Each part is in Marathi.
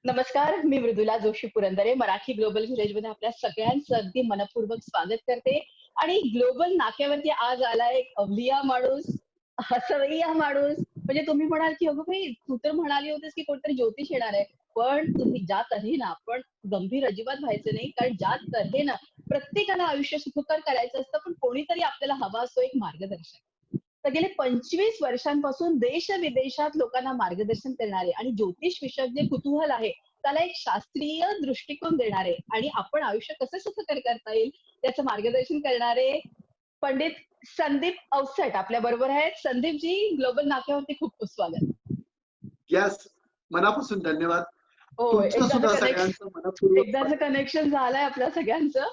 नमस्कार, मी मृदुला जोशी पुरंदरे. मराठी ग्लोबल व्हिलेजमध्ये आपल्या सगळ्यांचं अगदी मनःपूर्वक स्वागत करते. आणि ग्लोबल नाक्यावरती आज आला एक अवलिया माणूस, हसवैया माणूस. म्हणजे तुम्ही म्हणाल, की "अगं बाई, तू तर म्हणाली होतीस, की कोणतरी ज्योतिष येणार आहे." पण तुम्ही ज्या तऱ्हेनं आपण गंभीर अजिबात व्हायचं नाही. कारण ज्या तऱ्हेनं प्रत्येकाला आयुष्य सुखकर करायचं असतं, पण कोणीतरी आपल्याला हवा असतो एक मार्गदर्शक. तर गेले 25 वर्षांपासून देश-विदेशात लोकांना मार्गदर्शन करणारे आणि ज्योतिष विषयक जे कुतूहल आहे, त्याला एक शास्त्रीय दृष्टिकोन देणारे आणि आपण आयुष्य कसं सुखकर करता येईल, त्याचं मार्गदर्शन करणारे पंडित संदीप अवचट आपल्या बरोबर आहेत. संदीपजी, ग्लोबल नाक्यावरती खूप खूप स्वागत. येस, मनापासून धन्यवाद. हो, तुमचं सुद्धा सगळ्यांचं मनःपूर्वक एकदाचं स्वागत. कनेक्शन झालंय आपल्या सगळ्यांचं.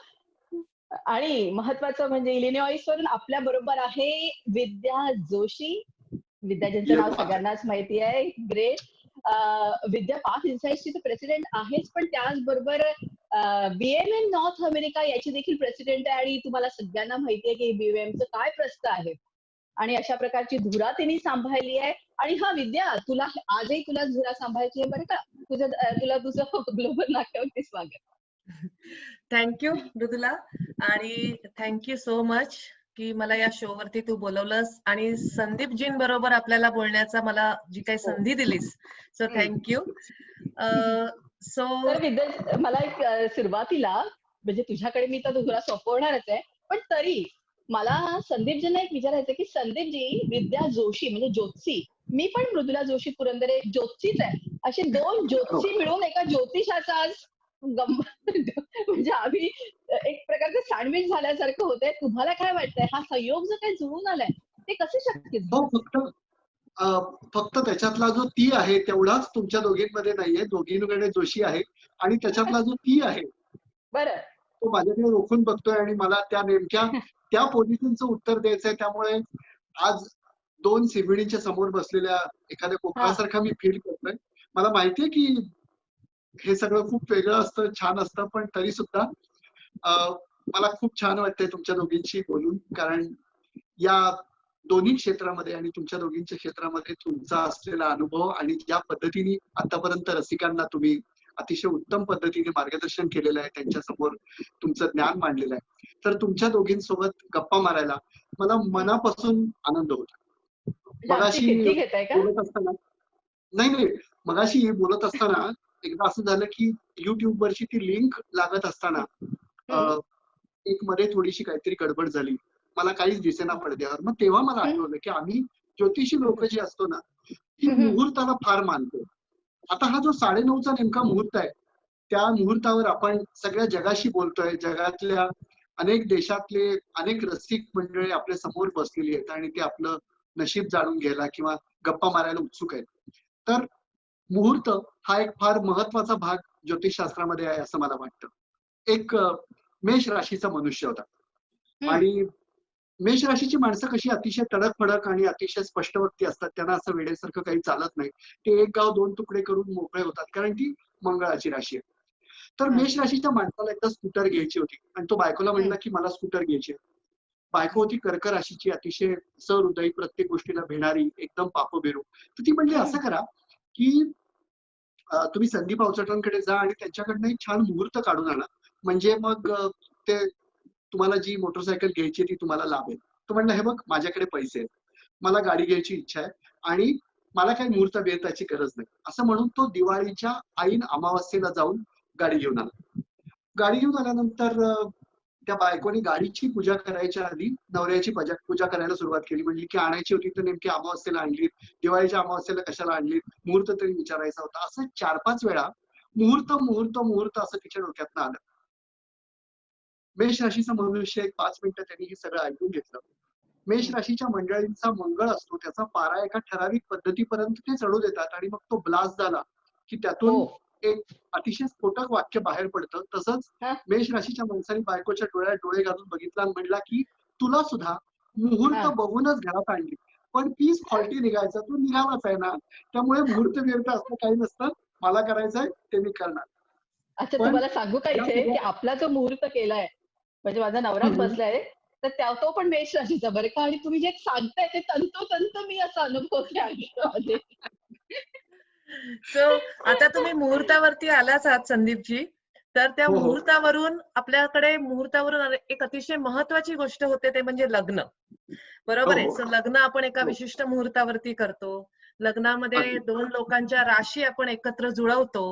आणि महत्वाचं म्हणजे इलिनॉइस वरून आपल्या बरोबर आहे विद्या जोशी. विद्या ज्यांचं ये नाव बात है. सगळ्यांनाच माहिती आहे. ग्रेट. विद्या पाक इन्साइट्सची तर प्रेसिडेंट आहेच, पण त्याचबरोबर बीएमएम नॉर्थ अमेरिका याची देखील प्रेसिडेंट आहे आणि तुम्हाला सगळ्यांना माहिती आहे की बीएमएमचं काय प्रस्थ आहे. आणि अशा प्रकारची धुरा तिने सांभाळली आहे. आणि हा विद्या, तुला आजही तुला धुरा सांभाळायची आहे बरं का. तुला तुझं ग्लोबल नाक्यावरती स्वागत. थँक्यू मृदुला आणि थँक्यू सो मच की मला या शो वरती तू बोलवलंस आणि संदीपजींबरोबर आपल्याला बोलण्याचा मला जी काही हो. संधी दिलीस सो थँक्यू. सो तर विद्या, मला एक सुरुवातीला म्हणजे तुझ्याकडे मी तर तुला सोपवणारच आहे, पण तरी मला संदीपजींना एक विचारायचं की संदीपजी, विद्या जोशी म्हणजे ज्योतिषी, मी पण मृदुला जोशी पुरंदरे ज्योतिषीच आहे. असे दोन हो. ज्योतिषी मिळून एका ज्योतिषाचा आज म्हणजे आम्ही एक प्रकारचं सँडविच झाल्यासारखं होतंय. तुम्हाला काय वाटतंय, हा संयोग जो काही जुळून आलाय ते कसे शक्य हो, झालं? अ, फक्त त्याच्यातला जो ती आहे तेवढाच तुमच्या दोघींमध्ये नाहीये. दोघींकडे जोशी आहे आणि त्याच्यातला जो ती आहे, बरं. तो माझ्याकडे रोखून बघतोय आणि मला त्या नेमक्या त्या पोझिशनचं उत्तर द्यायचंय. त्यामुळे आज 2 सिंहिणीच्या समोर बसलेल्या एखाद्या हा. कोकरासारखा मी फील करतोय. मला माहितीये की हे सगळं खूप वेगळं असतं, छान असतं, पण तरी सुद्धा मला खूप छान वाटतंय तुमच्या दोघींशी बोलून. कारण या दोन्ही क्षेत्रामध्ये आणि तुमच्या दोघींच्या क्षेत्रामध्ये तुमचा असलेला अनुभव आणि ज्या पद्धतीने आतापर्यंत रसिकांना तुम्ही अतिशय उत्तम पद्धतीने मार्गदर्शन केलेलं आहे, त्यांच्या समोर तुमचं ज्ञान मांडलेलं आहे. तर तुमच्या दोघींसोबत गप्पा मारायला मला मनापासून आनंद होतो. म्हणजे आमची मगाशी खिडकी घेताय का? बोलत असताना नाही, नाही. मगाशी बोलत असताना एकदा असं झालं की YouTubeवरची ती लिंक लागत असताना हम्म. एक मध्ये थोडीशी काहीतरी गडबड झाली. मला काहीच दिसेना पडद्यावर. मग तेव्हा मला हम्म. आठवलं की आम्ही ज्योतिषी लोक जी असतो ना, ती हम्म. मुहूर्ताला फार मानतो. आता हा जो 9:30चा नेमका मुहूर्त आहे, त्या मुहूर्तावर आपण सगळ्या जगाशी बोलतोय. जगातल्या अनेक देशातले अनेक रसिक मंडळी आपल्या समोर बसलेली आहेत आणि ते आपलं नशीब जाणून घ्यायला किंवा गप्पा मारायला उत्सुक आहेत. तर मुहूर्त हा एक फार महत्वाचा भाग ज्योतिषशास्त्रामध्ये आहे असं मला वाटतं. एक मेष राशीचा मनुष्य होता हम्म. आणि मेष राशीची माणसं कशी अतिशय तडक-फडक आणि अतिशय स्पष्टवक्ती असतात. त्यांना असं वेड्यासारखं काही चालत नाही. ते एक गाव दोन तुकडे करून मोकळे होतात कारण ती मंगळाची राशी आहे. तर हा. मेष राशीच्या माणसाला एकदा स्कूटर घ्यायची होती आणि तो बायकोला हम्म. म्हणला की मला स्कूटर घ्यायची आहे. बायको होती कर्क राशीची, अतिशय सहृदयी, प्रत्येक गोष्टीला भिणारी, एकदम पापभीरू. तर ती म्हणली हम्म. असं करा की तुम्ही संदीप अवचटांकडे जा आणि त्यांच्याकडनं एक छान मुहूर्त काढून आणा. म्हणजे मग ते तुम्हाला जी मोटरसायकल घ्यायची ती तुम्हाला लाभेल. तो म्हणला, "हे बघ माझ्याकडे पैसे आहेत. मला गाडी घ्यायची इच्छा आहे आणि मला काही मुहूर्त-बिहूर्ताची गरज नाही." असं म्हणून तो दिवाळीच्या ऐन अमावास्येला जाऊन गाडी घेऊन आला. गाडी घेऊन आल्यानंतर त्या बायकोने गाडीची पूजा करायच्या आधी नवऱ्याची पूजा करायला सुरुवात केली. म्हणली की आणायची होती तर नेमकी अमावास्येला आणली. दिवाळीच्या अमावास्येला कशाला आणली? मुहूर्त तरी विचारायचा होता. असं 4-5 वेळा मुहूर्त, मुहूर्त, मुहूर्त असं तिच्या डोक्यातनं आलं. मेष राशीचा मनुष्य एक 5 मिनिटं त्यांनी हे सगळं ऐकून घेतलं. मेष राशीच्या मंडळींचा मंगळ असतो, त्याचा पारा एका ठराविक पद्धतीपर्यंत ते चढू देतात आणि मग तो ब्लास्ट झाला, की हो. त्यातून एक अतिशय स्फोटक वाक्य बाहेर पडतं. तसंच हा. मेष राशीच्या माणसाने बायकोच्या डोळ्यात डोळे घालून बघितला आणि म्हणला, की "तुला सुद्धा मुहूर्त हा. बघूनच घरात आणली, पण पीस फॉल्टी निघायचा, तू निघालाच आहे ना. त्यामुळे मुहूर्त-बिहूर्त असं काही नसतं. मला करायचंय ते मी करणार." अच्छा, पण तुम्हाला सांगू का या इथे सगळ्या की आपला जो मुहूर्त केलाय, म्हणजे माझा नवराच हं, हं. बसलाय, तर तो पण मेष राशीचा बरं का. आणि तुम्ही जे सांगताय ते तंतोतंत मी असं अनुभवते आयुष्यामध्ये. सो आता तुम्ही मुहूर्तावरती आलाच आहात संदीपजी. तर त्या हो, हो. मुहूर्तावरून आपल्याकडे मुहूर्तावरून एक अतिशय महत्वाची गोष्ट होते ते म्हणजे लग्न. हो, बरोबर आहे. हो. सो लग्न आपण एका हो. विशिष्ट मुहूर्तावरती करतो. लग्नामध्ये अगदी. 2 लोकांच्या राशी आपण एकत्र जुळवतो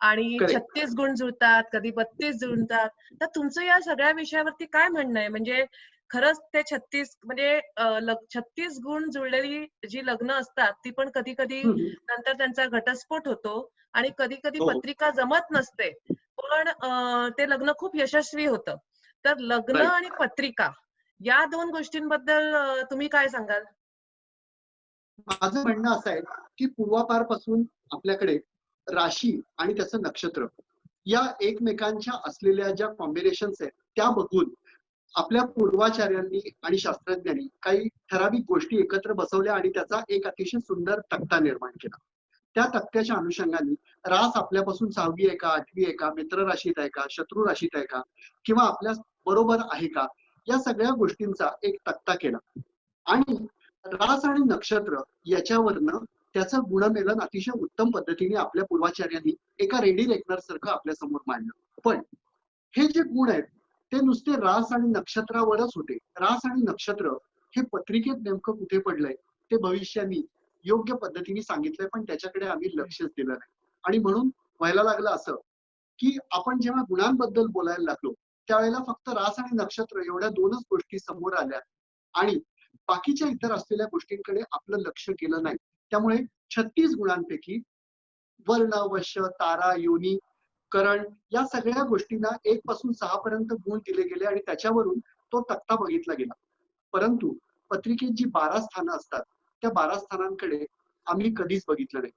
आणि करेक्ट. 36 गुण जुळतात, कधी 32 जुळतात. तर तुमचं या सगळ्या विषयावरती काय म्हणणं आहे? म्हणजे खरंच ते 36 म्हणजे 36 गुण जुळलेली जी लग्न असतात, ती पण कधी-कधी हं, हं. नंतर त्यांचा घटस्फोट होतो आणि कधी-कधी हो, हो. पत्रिका जमत नसते. पण ते लग्न खूप यशस्वी होतं. तर लग्न राइट. आणि पत्रिका या 2 गोष्टींबद्दल तुम्ही काय सांगाल? माझं म्हणणं असं आहे, की पूर्वापारपासून आपल्याकडे राशी आणि त्याचं नक्षत्र या एकमेकांच्या असलेल्या ज्या कॉम्बिनेशन्स आहेत, त्या बघून आपल्या पूर्वाचार्यांनी आणि शास्त्रज्ञांनी काही ठराविक गोष्टी एकत्र बसवल्या आणि त्याचा एक अतिशय सुंदर तक्ता निर्माण केला. त्या तक्त्याच्या अनुषंगाने रास आपल्यापासून 6वी आहे का, 8वी आहे का, मित्र राशीत आहे का, शत्रू राशीत आहे का किंवा आपल्या बरोबर आहे का, या सगळ्या गोष्टींचा एक तक्ता केला. आणि रास आणि नक्षत्र याच्यावरनं त्याचं गुणमेलन अतिशय उत्तम पद्धतीने आपल्या पूर्वाचार्यांनी एका रेडी रेकनर सारखं आपल्या समोर मांडलं. पण हे जे गुण आहेत ते नुसते रास आणि नक्षत्रावरच होते. रास आणि नक्षत्र हे पत्रिकेत नेमकं कुठे पडलंय ते भविष्यानी योग्य पद्धतीने सांगितलंय, पण त्याच्याकडे आम्ही लक्षच दिलं नाही. आणि म्हणून व्हायला लागलं असं, की आपण जेव्हा गुणांबद्दल बोलायला लागलो त्यावेळेला फक्त रास आणि नक्षत्र एवढ्या 2च गोष्टी समोर आल्या आणि बाकीच्या इतर असलेल्या गोष्टींकडे आपलं लक्ष गेलं नाही. त्यामुळे 36 गुणांपैकी वर्ण, वश, तारा, योनी, करण या सगळ्या गोष्टींना 1 पासून 6 पर्यंत गुण दिले गेले आणि त्याच्यावरून तो तक्ता बघितला गेला. परंतु पत्रिकेत जी 12 स्थानं असतात, त्या 12 स्थानांकडे आम्ही कधीच बघितलं नाही.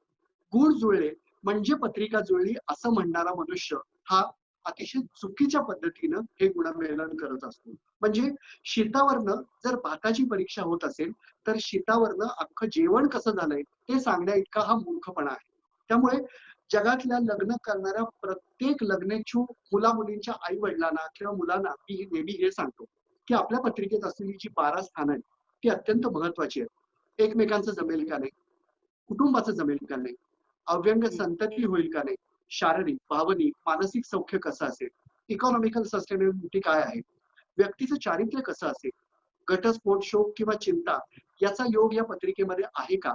गुण जुळले म्हणजे पत्रिका जुळली असं म्हणणारा मनुष्य हा अतिशय चुकीच्या पद्धतीनं हे गुणमेलन करत असतो. म्हणजे शीतावरनं जर भाताची परीक्षा होत असेल, तर शीतावरनं अख्खं जेवण कसं झालंय ते सांगण्या इतका हा मूर्खपणा आहे. त्यामुळे जगातल्या लग्न करणाऱ्या प्रत्येक लग्नेच्छुक मुला-मुलींच्या आई-वडिलांना किंवा मुलांना मी नेहमी हे सांगतो, की आपल्या पत्रिकेत असलेली जी 12 स्थानं आहेत, ती अत्यंत महत्त्वाची आहेत. एकमेकांचं जमेल का नाही? कुटुंबाचं जमेल का नाही? अव्यंग हं. संतती होईल का नाही? शारीरिक, भावनिक, मानसिक सौख्य कसं असेल? इकॉनॉमिकल सस्टेनेबिलिटी काय आहे? व्यक्तीचं चारित्र्य कसं असेल? घटस्फोट, शोक किंवा चिंता याचा योग या पत्रिकेमध्ये आहे का?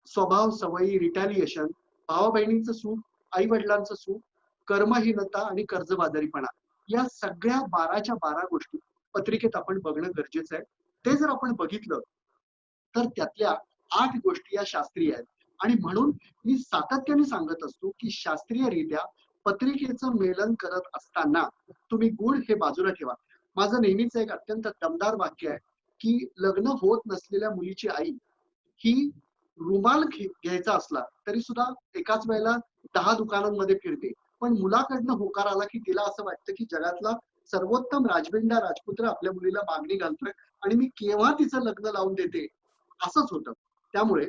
स्वभाव, सवयी, रिटॅलिएशन, भावा-बहिणींचं सुख, आई-वडिलांचं सुख, कर्महीनता आणि कर्जबाजारीपणा या सगळ्या 12च्या 12 गोष्टी पत्रिकेत आपण बघणं गरजेचं आहे. ते जर आपण बघितलं तर त्यातल्या 8 गोष्टी या शास्त्रीय आहेत आणि म्हणून मी सातत्याने सांगत असतो, की शास्त्रीयरित्या पत्रिकेचं मेलन करत असताना तुम्ही गुण हे बाजूला ठेवा. माझं नेहमीच एक अत्यंत दमदार वाक्य आहे, की लग्न होत नसलेल्या मुलीची आई ही रुमाल घ्यायचा असला तरी सुद्धा एकाच वेळेला 10 दुकानांमध्ये फिरते. पण मुलाकडनं होकार आला, की तिला असं वाटतं, की जगातला सर्वोत्तम राजबिंडा राजपुत्र आपल्या मुलीला मागणी घालतोय आणि मी केव्हा तिचं लग्न लावून देते, असंच होतं. त्यामुळे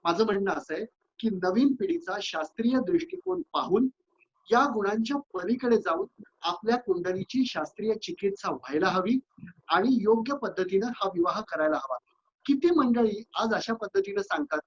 माझं म्हणणं असं आहे, की नवीन पिढीचा शास्त्रीय दृष्टिकोन पाहून या गुणांच्या पलीकडे जाऊन आपल्या कुंडलीची शास्त्रीय चिकित्सा व्हायला हवी आणि योग्य पद्धतीनं हा विवाह करायला हवा. किती मंडळी आज अशा पद्धतीनं सांगतात,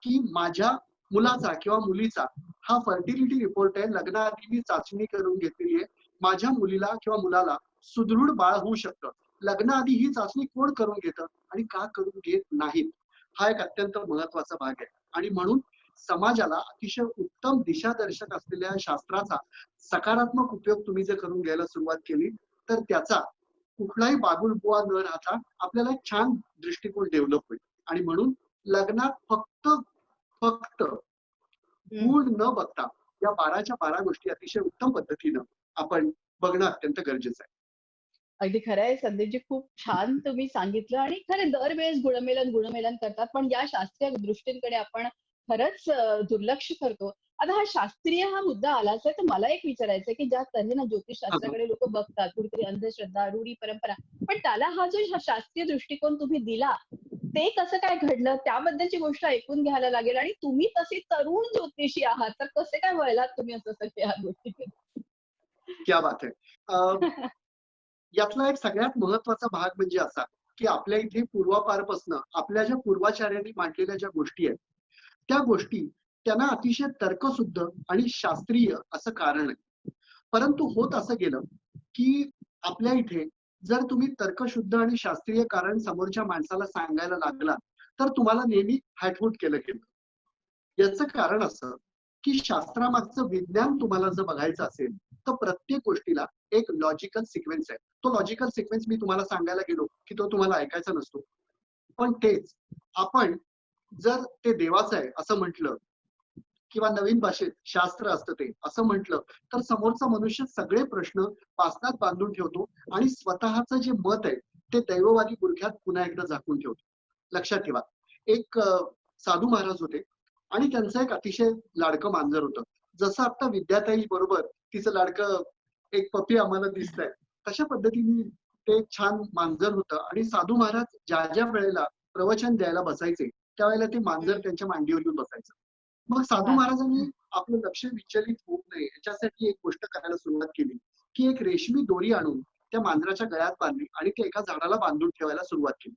की माझ्या मुलाचा किंवा मुलीचा हा फर्टिलिटी रिपोर्ट आहे, लग्नाआधी मी चाचणी करून घेतलेली आहे. माझ्या मुलीला किंवा मुलाला सुदृढ बाळ होऊ शकतं. लग्नाआधी ही चाचणी कोण करून घेतं आणि का करून घेत नाहीत? हा एक अत्यंत महत्त्वाचा भाग आहे आणि म्हणून समाजाला अतिशय उत्तम दिशादर्शक असलेल्या शास्त्राचा सकारात्मक उपयोग तुम्ही जर करून घ्यायला सुरुवात केली, तर त्याचा कुठलाही बागुलबुवा न राहता आपल्याला एक छान दृष्टिकोन डेव्हलप होईल आणि म्हणून लग्नात फक्त हं. गुण न बघता या 12च्या 12 गोष्टी अतिशय उत्तम पद्धतीनं आपण बघणं अत्यंत गरजेचं आहे. अगदी खरं आहे संदीपजी. खूप छान तुम्ही सांगितलं आणि खरं दरवेळेस गुणमेलन करतात. पण या शास्त्रीय दृष्टींकडे आपण खरंच दुर्लक्ष करतो. आता हा शास्त्रीय हा मुद्दा आलाच आहे, तर मला एक विचारायचं आहे, की ज्या तऱ्हेनं हां, हां. ज्योतिषशास्त्राकडे लोकं बघतात, कुठेतरी अंधश्रद्धा, रूढी, परंपरा. पण त्याला हा जो शास्त्रीय दृष्टिकोन तुम्ही दिला, ते कसं काय घडलं? त्याबद्दलची गोष्ट ऐकून घ्यायला लागेल आणि तुम्ही तसे तरुण ज्योतिषी आहात, तर कसे काय वळलात तुम्ही असं सगळ्या गोष्टीकडे? क्या बात है! अ, यातला एक सगळ्यात महत्त्वाचा भाग म्हणजे असा, की आपल्या इथे पूर्वापारपासनं आपल्या ज्या पूर्वाचार्यांनी मांडलेल्या ज्या गोष्टी आहेत, त्या गोष्टी त्यांना अतिशय तर्कशुद्ध आणि शास्त्रीय असं कारण आहे. परंतु होत असं गेलं की आपल्या इथे जर तुम्ही तर्कशुद्ध आणि शास्त्रीय कारण समोरच्या माणसाला सांगायला लागला तर तुम्हाला नेहमी हॅटवूट केलं गेलं. याचं कारण असं की शास्त्रामागचं विज्ञान तुम्हाला जर बघायचं असेल तर प्रत्येक गोष्टीला एक लॉजिकल सिक्वेन्स आहे. तो लॉजिकल सिक्वेन्स मी तुम्हाला सांगायला गेलो की तो तुम्हाला ऐकायचा नसतो. पण तेच आपण जर ते देवाचं आहे असं म्हटलं किंवा नवीन भाषेत शास्त्र असतं ते असं म्हटलं तर समोरचा मनुष्य सगळे प्रश्न पासनात बांधून ठेवतो आणि स्वतःचं जे मत आहे ते दैववादी बुरख्यात पुन्हा एकदा झाकून ठेवतो. लक्षात ठेवा, एक साधू महाराज होते आणि त्यांचं एक अतिशय लाडकं मांजर होतं. जसं आता विद्याताई बरोबर तिचं लाडकं एक पप्पी आम्हाला दिसतंय तशा पद्धतीने ते एक छान मांजर होतं. आणि साधू महाराज ज्या ज्या वेळेला प्रवचन द्यायला बसायचे त्यावेळेला ते मांजर त्यांच्या मांडीवर येऊन बसायचं. मग साधू महाराजांनी आपलं लक्ष विचलित होऊ नये याच्यासाठी एक गोष्ट करायला सुरुवात केली की एक रेशमी दोरी आणून त्या मांजराच्या गळ्यात बांधली आणि ते एका झाडाला बांधून ठेवायला सुरुवात केली.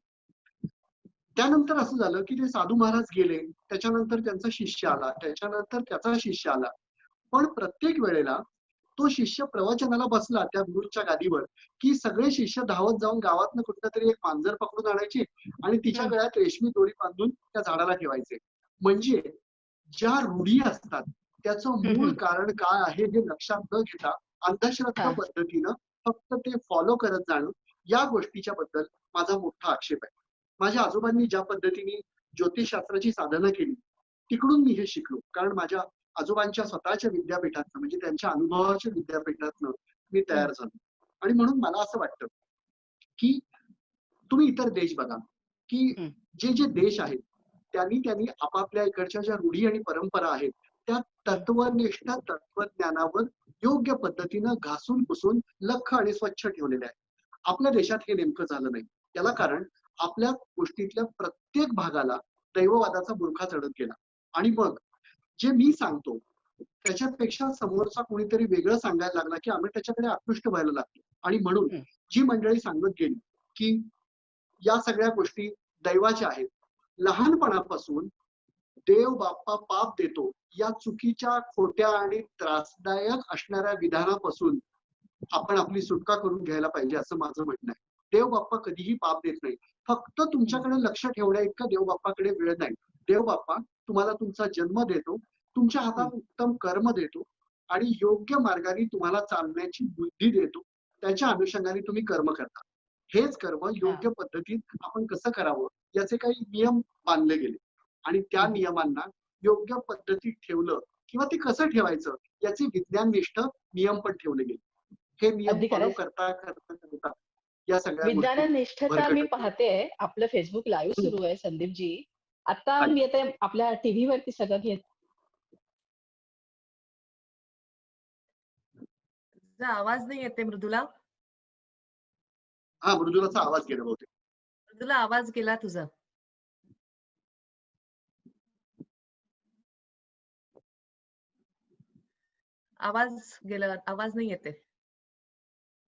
त्यानंतर असं झालं की ते साधू महाराज गेले, त्याच्यानंतर त्यांचा शिष्य आला, त्याच्यानंतर त्याचा शिष्य आला. पण प्रत्येक वेळेला तो शिष्य प्रवचनाला बसला त्या गुरुच्या गादीवर की सगळे शिष्य धावत जाऊन गावातनं कुठलं तरी एक मांजर पकडून आणायचे आणि तिच्या गळ्यात रेशमी दोरी बांधून त्या झाडाला ठेवायचे. म्हणजे ज्या रूढी असतात त्याचं मूळ कारण काय आहे हे लक्षात न घेता अंधश्रद्धा पद्धतीनं फक्त ते फॉलो करत जाणं या गोष्टीच्या बद्दल माझा मोठा आक्षेप आहे. माझ्या आजोबांनी ज्या पद्धतीने ज्योतिषशास्त्राची साधना केली तिकडून मी हे शिकलो. कारण माझ्या आजोबांच्या स्वतःच्या विद्यापीठातनं म्हणजे त्यांच्या अनुभवाच्या विद्यापीठातनं मी तयार झालो. आणि म्हणून मला असं वाटतं की तुम्ही इतर देश बघा की जे जे देश आहेत त्यांनी आपापल्या इकडच्या ज्या रूढी आणि परंपरा आहेत त्या तत्वनिष्ठ तत्वज्ञानावर योग्य पद्धतीनं घासून पुसून लख्ख आणि स्वच्छ ठेवलेल्या आहे. आपल्या देशात हे नेमकं झालं नाही. त्याला कारण आपल्या गोष्टीतल्या प्रत्येक भागाला दैववादाचा बुरखा चढत गेला. आणि मग जे मी सांगतो त्याच्यापेक्षा समोरचा कोणीतरी वेगळं सांगायला लागला की आम्ही त्याच्याकडे आकृष्ट व्हायला लागतो. आणि म्हणून जी मंडळी सांगत गेली की या सगळ्या गोष्टी दैवाच्या आहेत, लहानपणापासून देव बाप्पा पाप देतो या चुकीच्या खोट्या आणि त्रासदायक असणाऱ्या विधानापासून आपण आपली सुटका करून घ्यायला पाहिजे असं माझं म्हणणं आहे. देव बाप्पा कधीही पाप देत नाही. फक्त तुमच्याकडे लक्ष ठेवण्या इतका देव बाप्पाकडे वेळ नाही. देव बाप्पा तुम्हाला तुमचा जन्म देतो, तुमच्या हातात उत्तम कर्म देतो आणि योग्य मार्गाने तुम्हाला चालण्याची बुद्धी देतो. त्याच्या अनुषंगाने तुम्ही कर्म करता. हेच कर्म योग्य पद्धतीत आपण कसं करावं याचे काही नियम बांधले गेले आणि त्या नियमांना योग्य पद्धतीत ठेवलं किंवा ते कसं ठेवायचं याचे विज्ञाननिष्ठ नियम पण ठेवले गेले. हे नियम फॉलो करता करता या सगळ्या विज्ञाननिष्ठता मी पाहते आपलं फेसबुक लाईव्ह सुरू आहे संदीपजी. आता मी आता आपल्या टीव्हीवरती सगळं घेत आवाज नाही येते मृदुला. हा, मृदुलाचा आवाज गेला बहुतेक. मृदुला आवाज गेला तुझा. आवाज गेला, आवाज नाही येते.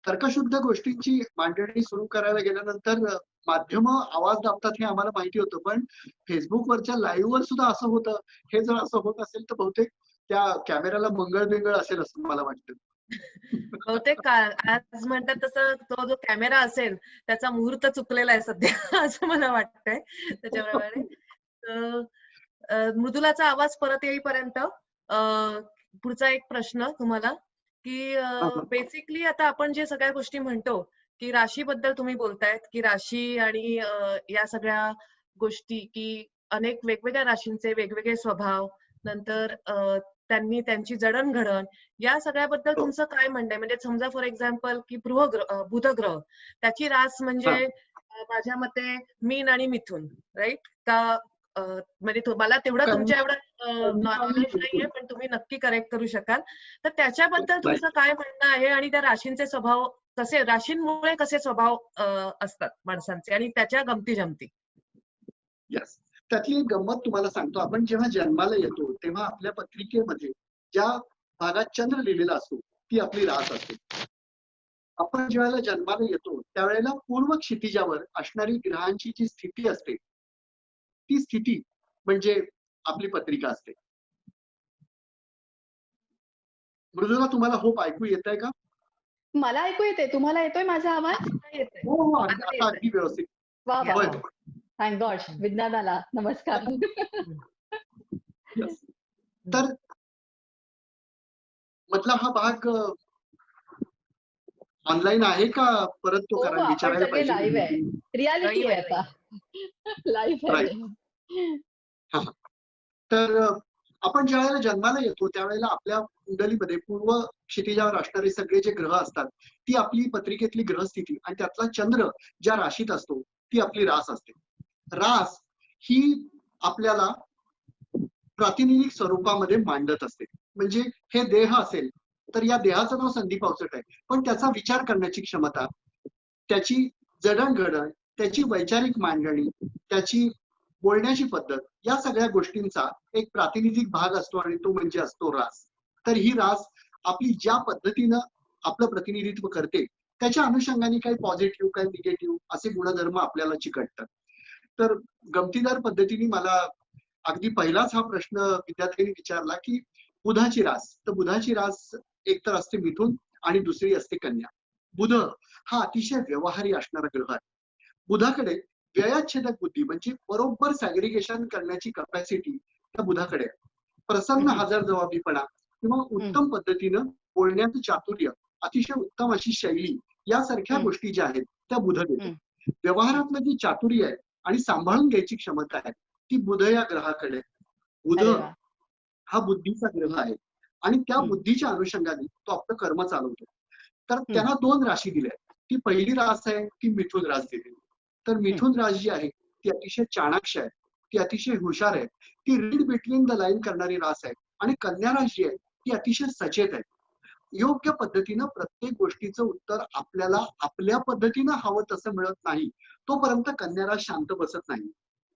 तर्कशुद्ध गोष्टींची मांडणी सुरू करायला गेल्यानंतर माध्यम आवाज दाबतात हे आम्हाला माहिती होतं. पण फेसबुकवरच्या लाईव्ह वर सुद्धा असं होतं. हे जर असं होत असेल तर बहुतेक त्या कॅमेराला मंगळ बिंगळ असेल असं मला वाटतं. बहुतेक आज म्हणतात तसं तो जो कॅमेरा असेल त्याचा मुहूर्त चुकलेला आहे सध्या असं मला वाटतंय. त्याच्याप्रमाणे मृदुलाचा आवाज परत येईपर्यंत पुढचा एक प्रश्न तुम्हाला की बेसिकली आता आपण जे सगळ्या गोष्टी म्हणतो की राशीबद्दल तुम्ही बोलतायत की राशी आणि या सगळ्या गोष्टी की अनेक वेगवेगळ्या राशींचे वेगवेगळे स्वभाव, नंतर त्यांनी त्यांची जडणघडण या सगळ्याबद्दल तुमचं काय म्हणणं आहे? म्हणजे समजा फॉर एक्झाम्पल की बुध ग्रह त्याची रास म्हणजे माझ्या मते मीन आणि मिथुन, राईट का? म्हणजे मला तेवढं तुमच्या एवढं नॉलेज नाहीये पण तुम्ही नक्की करेक्ट करू शकाल. तर त्याच्याबद्दल तुमचं काय म्हणणं आहे आणि त्या राशींचे स्वभाव कसे, राशींमुळे कसे स्वभाव असतात माणसांचे आणि त्याच्या गमती जमती? यस, त्यातली एक गंमत तुम्हाला सांगतो. आपण जेव्हा जन्माला येतो तेव्हा आपल्या पत्रिकेमध्ये ज्या भागात चंद्र लिहिलेला असतो ती आपली रास असते. आपण ज्यावेळेला जन्माला येतो त्यावेळेला पूर्व क्षितिजावर असणारी ग्रहांची जी स्थिती असते ती स्थिती म्हणजे आपली पत्रिका असते. मृदुला तुम्हाला होप ऐकू येत आहे का? मला ऐकू येते. तुम्हाला येतोय माझा आवाज? येतंय. हो हो, आता आता येतंय. अगदी व्यवस्थित. वा वा होय. वा. थँक गॉड विज्ञानाला नमस्कार. Yes. तर मधला हा भाग ऑनलाईन आहे का परत तो हो हो, आपण विचारायला सगळे पाहिजे लाईव्ह आहे. रियालिटी Live आहे आहे, आता. Live right. आहे. तर आपण ज्या वेळेला जन्माला येतो त्यावेळेला आपल्या कुंडलीमध्ये पूर्व क्षितिजावर असणारे सगळे जे ग्रह असतात ती आपली पत्रिकेतली ग्रहस्थिती आणि त्यातला चंद्र ज्या राशीत असतो ती आपली रास असते. रास ही आपल्याला प्रातिनिधिक स्वरूपामध्ये मांडत असते. म्हणजे हे देह असेल तर या देहाचं नाव संदीप अवचट आहे, पण त्याचा विचार करण्याची क्षमता, त्याची जडणघडण, त्याची वैचारिक मांडणी, त्याची बोलण्याची पद्धत, या सगळ्या गोष्टींचा एक प्रातिनिधिक भाग असतो आणि तो म्हणजे असतो रास. तर ही रास आपली ज्या पद्धतीनं आपलं प्रतिनिधित्व करते त्याच्या अनुषंगाने काही पॉझिटिव्ह काही निगेटिव्ह असे गुणधर्म आपल्याला चिकटतात. तर गमतीदार पद्धतीने मला अगदी पहिलाच हा प्रश्न विद्यार्थ्यांनी विचारला की बुधाची रास. तर बुधाची रास एक तर असते मिथुन आणि दुसरी असते कन्या. बुध हा अतिशय व्यवहारी असणारा ग्रह आहे. बुधाकडे व्ययच्छेदक बुद्धी म्हणजे बरोबर सॅग्रिगेशन करण्याची कपॅसिटी त्या बुधाकडे आहे. प्रसन्न हजरजबाबीपणा किंवा उत्तम पद्धतीनं बोलण्याचं चातुर्य, अतिशय उत्तम अशी शैली यासारख्या गोष्टी ज्या आहेत त्या बुध देतो. व्यवहारातलं जी चातुर्य आहे आणि सांभाळून घ्यायची क्षमता आहे ती बुध या ग्रहाकडे. बुध अरे वा. हा बुद्धीचा ग्रह आहे आणि त्या बुद्धीच्या अनुषंगाने तो आपलं कर्म चालवतो. तर त्यांना 2 राशी दिल्या. ती पहिली रास आहे ती मिथुन रास दिली. तर मिथुन रास जी आहे ती अतिशय चाणाक्ष आहे, ती अतिशय हुशार आहे, ती रीड बिटवीन द लाईन करणारी रास आहे. आणि कन्या रास जी आहे ती अतिशय सचेत आहे. योग्य पद्धतीनं प्रत्येक गोष्टीचं उत्तर आपल्याला आपल्या पद्धतीनं हवं तसं मिळत नाही तोपर्यंत कन्या रास शांत बसत नाही.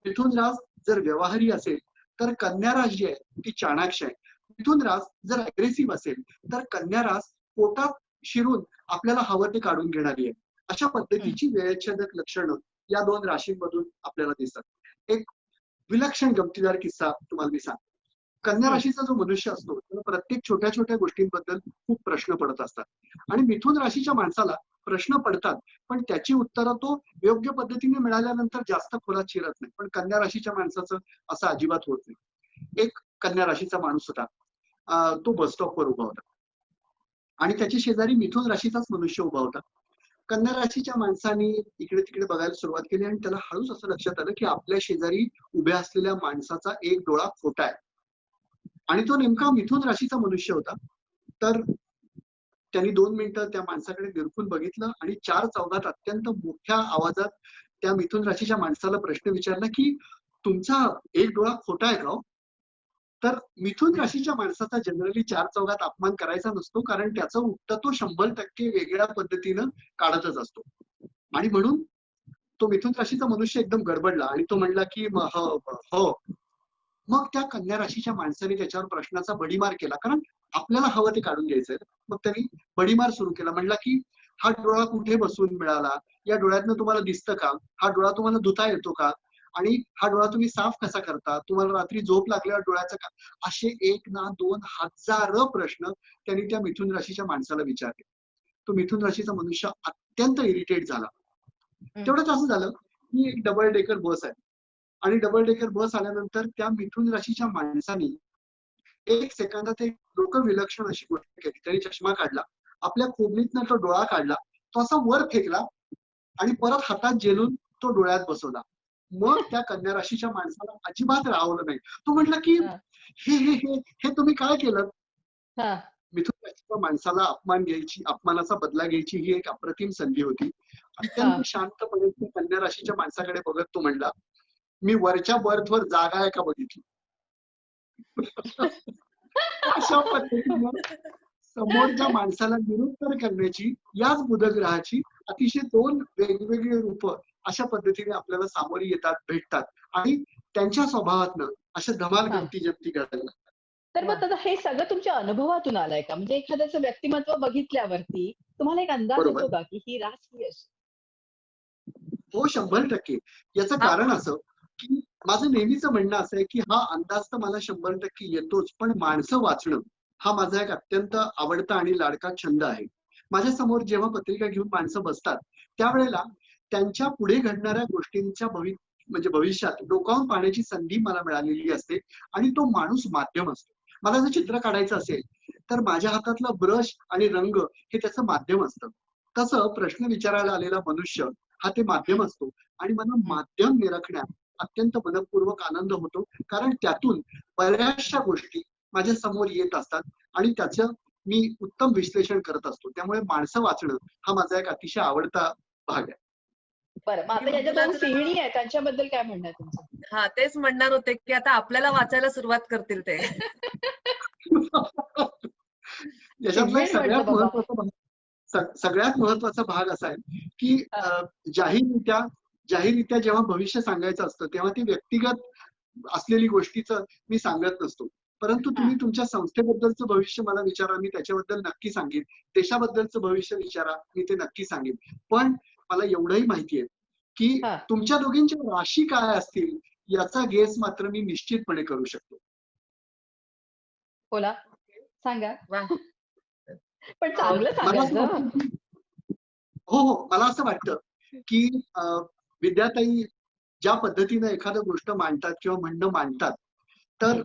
मिथुन रास जर व्यवहारी असेल तर कन्या रास जी आहे ती चाणाक्ष आहे. मिथुन रास जर अग्रेसिव्ह असेल तर कन्या रास पोटात शिरून आपल्याला हवं ते काढून घेणारी आहे. अशा पद्धतीची व्ययच्छेदक लक्षणं या 2 राशींमधून आपल्याला दिसतात. एक विलक्षण गमतीदार किस्सा तुम्हाला मी सांगतो. कन्या राशीचा जो मनुष्य असतो त्याला प्रत्येक छोट्या छोट्या गोष्टींबद्दल खूप प्रश्न पडत असतात आणि मिथुन राशीच्या माणसाला प्रश्न पडतात पण त्याची उत्तरं तो योग्य पद्धतीने मिळाल्यानंतर जास्त खोलात शिरत नाही. पण कन्या राशीच्या माणसाचं असं अजिबात होत नाही. एक कन्या राशीचा माणूस होता. तो बस स्टॉपवर उभा होता आणि त्याच्या शेजारी मिथुन राशीचाच मनुष्य उभा होता. कन्या राशीच्या माणसाने इकडे तिकडे बघायला सुरुवात केली आणि त्याला हळूच असं लक्षात आलं की आपल्या शेजारी उभ्या असलेल्या माणसाचा एक डोळा खोटा आहे आणि तो नेमका मिथुन राशीचा मनुष्य होता. तर त्यांनी 2 मिनिटं त्या माणसाकडे निरखून बघितलं आणि 4 चौघात अत्यंत मोठ्या आवाजात त्या मिथुन राशीच्या माणसाला प्रश्न विचारला की तुमचा एक डोळा खोटा आहे का हो? तर मिथुन राशीच्या माणसाचा जनरली 4 चौघात अपमान करायचा नसतो कारण त्याचं उत्तर तो 100% वेगळ्या पद्धतीनं काढतच असतो. आणि म्हणून तो मिथुन राशीचा मनुष्य एकदम गडबडला आणि तो म्हणला की हो. मग त्या कन्या राशीच्या माणसाने त्याच्यावर प्रश्नाचा बडीमार केला कारण आपल्याला हवं ते काढून घ्यायचंय. मग त्यांनी बडीमार सुरू केला. म्हणला की हा डोळा कुठे बसून मिळाला? या डोळ्यातनं तुम्हाला दिसतं का? हा डोळा तुम्हाला धुता येतो का? आणि हा डोळा तुम्ही साफ कसा करता? तुम्हाला रात्री झोप लागल्यावर डोळ्याचं का? असे 1 ना 2 हजारो प्रश्न त्यांनी त्या मिथुन राशीच्या माणसाला विचारले. तो मिथुन राशीचा मनुष्य अत्यंत इरिटेट झाला. तेवढंच असं झालं की एक डबल डेकर बस आहे आणि डबल डेकर बस आल्यानंतर त्या मिथुन राशीच्या माणसाने 1 सेकंदात एक लोकविलक्षण अशी गोष्ट केली. त्यांनी चष्मा काढला, आपल्या खोबणीतनं तो डोळा काढला, तो असा वर फेकला आणि परत हातात झेलून तो डोळ्यात बसवला. मग त्या कन्या राशीच्या माणसाला अजिबात राहवलं नाही. तो म्हटला की हे हे हे हे तुम्ही काय केलं? मिथुन राशीच्या माणसाला अपमानाचा बदला घ्यायची ही एक अप्रतिम संधी होती. अत्यंत शांतपणे कन्या राशीच्या माणसाकडे बघत तो म्हणला, मी वरच्या बर्थवर जागा आहे का बघितली. अशा पद्धतीनं समोरच्या माणसाला निरुत्तर करण्याची याच बुधग्रहाची अतिशय 2 वेगवेगळी रूप अशा पद्धतीने आपल्याला सामोरी येतात, भेटतात आणि त्यांच्या स्वभावातनं अशा धमाल गमती जमती घडायला. तर मग आता हे सगळं तुमच्या अनुभवातून आलंय का? म्हणजे एखाद्याचं व्यक्तिमत्व बघितल्यावरती तुम्हाला एक अंदाज येतो का की ही रास ही अशी? हो 100%. याचं कारण असं की माझं नेहमीच म्हणणं असं आहे की हा अंदाज तर मला 100% येतोच पण माणसं वाचणं हा माझा एक अत्यंत आवडता आणि लाडका छंद आहे. माझ्या समोर जेव्हा पत्रिका घेऊन माणसं बसतात, त्यावेळेला त्यांच्या पुढे घडणाऱ्या गोष्टींच्या म्हणजे भविष्यात डोकावून पाहण्याची संधी मला मिळालेली असते आणि तो माणूस माध्यम असतो. मला जर चित्र काढायचं असेल, तर माझ्या हातातला ब्रश आणि रंग हे त्याचं माध्यम असतं. तसं प्रश्न विचारायला आलेला मनुष्य हा ते माध्यम असतो आणि मला माध्यम निरखण्यात अत्यंत मनःपूर्वक आनंद होतो. कारण त्यातून बऱ्याचशा गोष्टी माझ्या समोर येत असतात आणि त्याचं मी उत्तम विश्लेषण करत असतो. त्यामुळे माणसं वाचणं हा माझा एक अतिशय आवडता भाग आहे. बरं, मग की आता याच्या दोन मृदुला सिंहणी आहेत, त्यांच्याबद्दल काय म्हणणं आहे तुमचं? हा तेच म्हणणार होते की आता आपल्याला वाचायला सुरुवात करतील ते. याच्यातला एक सेगमेंट म्हटलं बाबा. सगळ्यात महत्वाचा भाग असा आहे की हा. जाहीररित्या जेव्हा भविष्य सांगायचं असतं तेव्हा ते व्यक्तिगत असलेली गोष्टीचं मी सांगत नसतो. परंतु तुम्ही तुमच्या संस्थेबद्दलचं भविष्य मला विचारा, मी त्याच्याबद्दल नक्की सांगेन. देशाबद्दलचं भविष्य विचारा, मी ते नक्की सांगेन. पण मला एवढंही माहिती आहे की हा. तुमच्या दोघींच्या राशी काय असतील याचा गेस मात्र मी निश्चितपणे करू शकतो. बोला, सांगा. वा. पण चांगलं मला असं सांगायचं. वाटतं की हो, मला असं वाटतं की विद्याताई ज्या पद्धतीनं एखादं गोष्ट मांडतात किंवा म्हणणं मांडतात, तर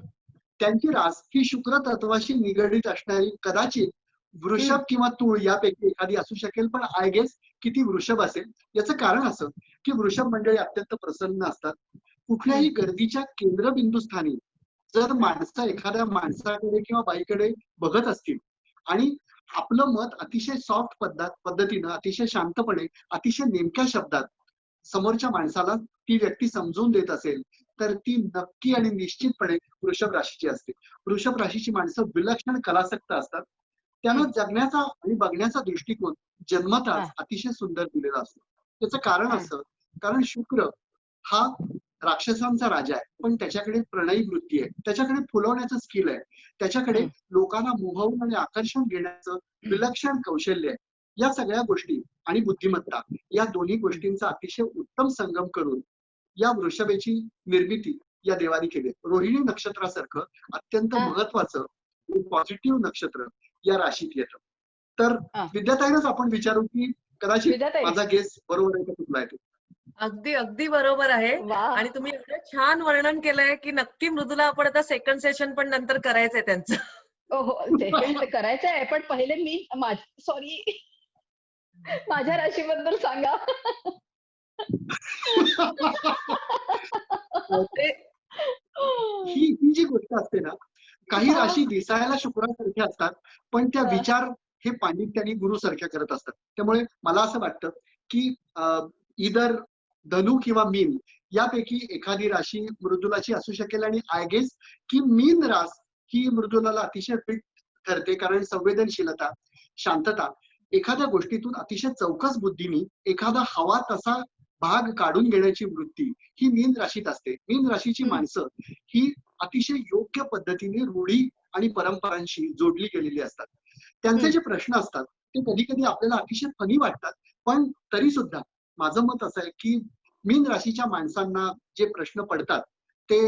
त्यांची रास ही शुक्र तत्वाशी निगडीत असणारी कदाचित वृषभ किंवा तूळ यापैकी एखादी असू शकेल. पण आय गेस की ती वृषभ असेल. याचं कारण असं की वृषभ मंडळी अत्यंत प्रसन्न असतात. कुठल्याही गर्दीच्या केंद्रबिंदूस्थानी जर माणसं एखाद्या माणसाकडे किंवा बाईकडे बघत असतील आणि आपलं मत अतिशय सॉफ्ट पद्धतीनं, अतिशय शांतपणे, अतिशय नेमक्या शब्दात समोरच्या माणसाला ती व्यक्ती समजून देत असेल, तर ती नक्की आणि निश्चितपणे वृषभ राशीची असते. वृषभ राशीची माणसं विलक्षण कलासक्त असतात. त्यांना जगण्याचा आणि बघण्याचा दृष्टिकोन जन्मताच अतिशय सुंदर दिलेला असतो. त्याचं कारण असं, कारण शुक्र हा राक्षसांचा राजा आहे, पण त्याच्याकडे प्रणयी वृत्ती आहे, त्याच्याकडे फुलवण्याचं स्किल आहे, त्याच्याकडे लोकांना मोहवून आणि आकर्षण घेण्याचं विलक्षण कौशल्य आहे. या सगळ्या गोष्टी आणि बुद्धिमत्ता या दोन्ही गोष्टींचा अतिशय उत्तम संगम करून या वृषभेची निर्मिती या देवानी केली. रोहिणी नक्षत्रासारखं अत्यंत महत्वाचं पॉझिटिव्ह नक्षत्र या राशीत येतं. तर विद्याताईनंच आपण विचारू की कदाचित विद्याताई. माझा गेस बरोबर आहे का चुकला आहे तो. अगदी अगदी बरोबर आहे. वा. आणि तुम्ही एवढं छान वर्णन केलंय की नक्की मृदुला आपण आता सेकंड सेशन पण नंतर करायचंय त्यांचं. हो, सेकंड करायचं आहे, पण पहिले मी सॉरी माझ्या राशीबद्दल सांगा. ही जी गोष्ट असते ना, काही राशी दिसायला शुक्रासारख्या असतात, पण त्या विचार हे पांडित्य आणि गुरुसारख्या करत असतात. त्यामुळे मला असं वाटतं की इदर धनु किंवा मीन यापैकी एखादी राशी मृदुलाची असू शकेल आणि आय गेस की मीन रास ही मृदुलाला अतिशय फिट ठरते. कारण संवेदनशीलता, शांतता, एखाद्या गोष्टीतून अतिशय चौकस बुद्धीने एखादा हवा तसा भाग काढून घेण्याची वृत्ती ही मीन राशीत असते. मीन राशीची माणसं ही अतिशय योग्य पद्धतीने रूढी आणि परंपरांशी जोडली गेलेली असतात. त्यांचे जे प्रश्न असतात ते कधी कधी आपल्याला अतिशय फनी वाटतात, पण तरी सुद्धा माझं मत असं आहे की मीन राशीच्या माणसांना जे प्रश्न पडतात ते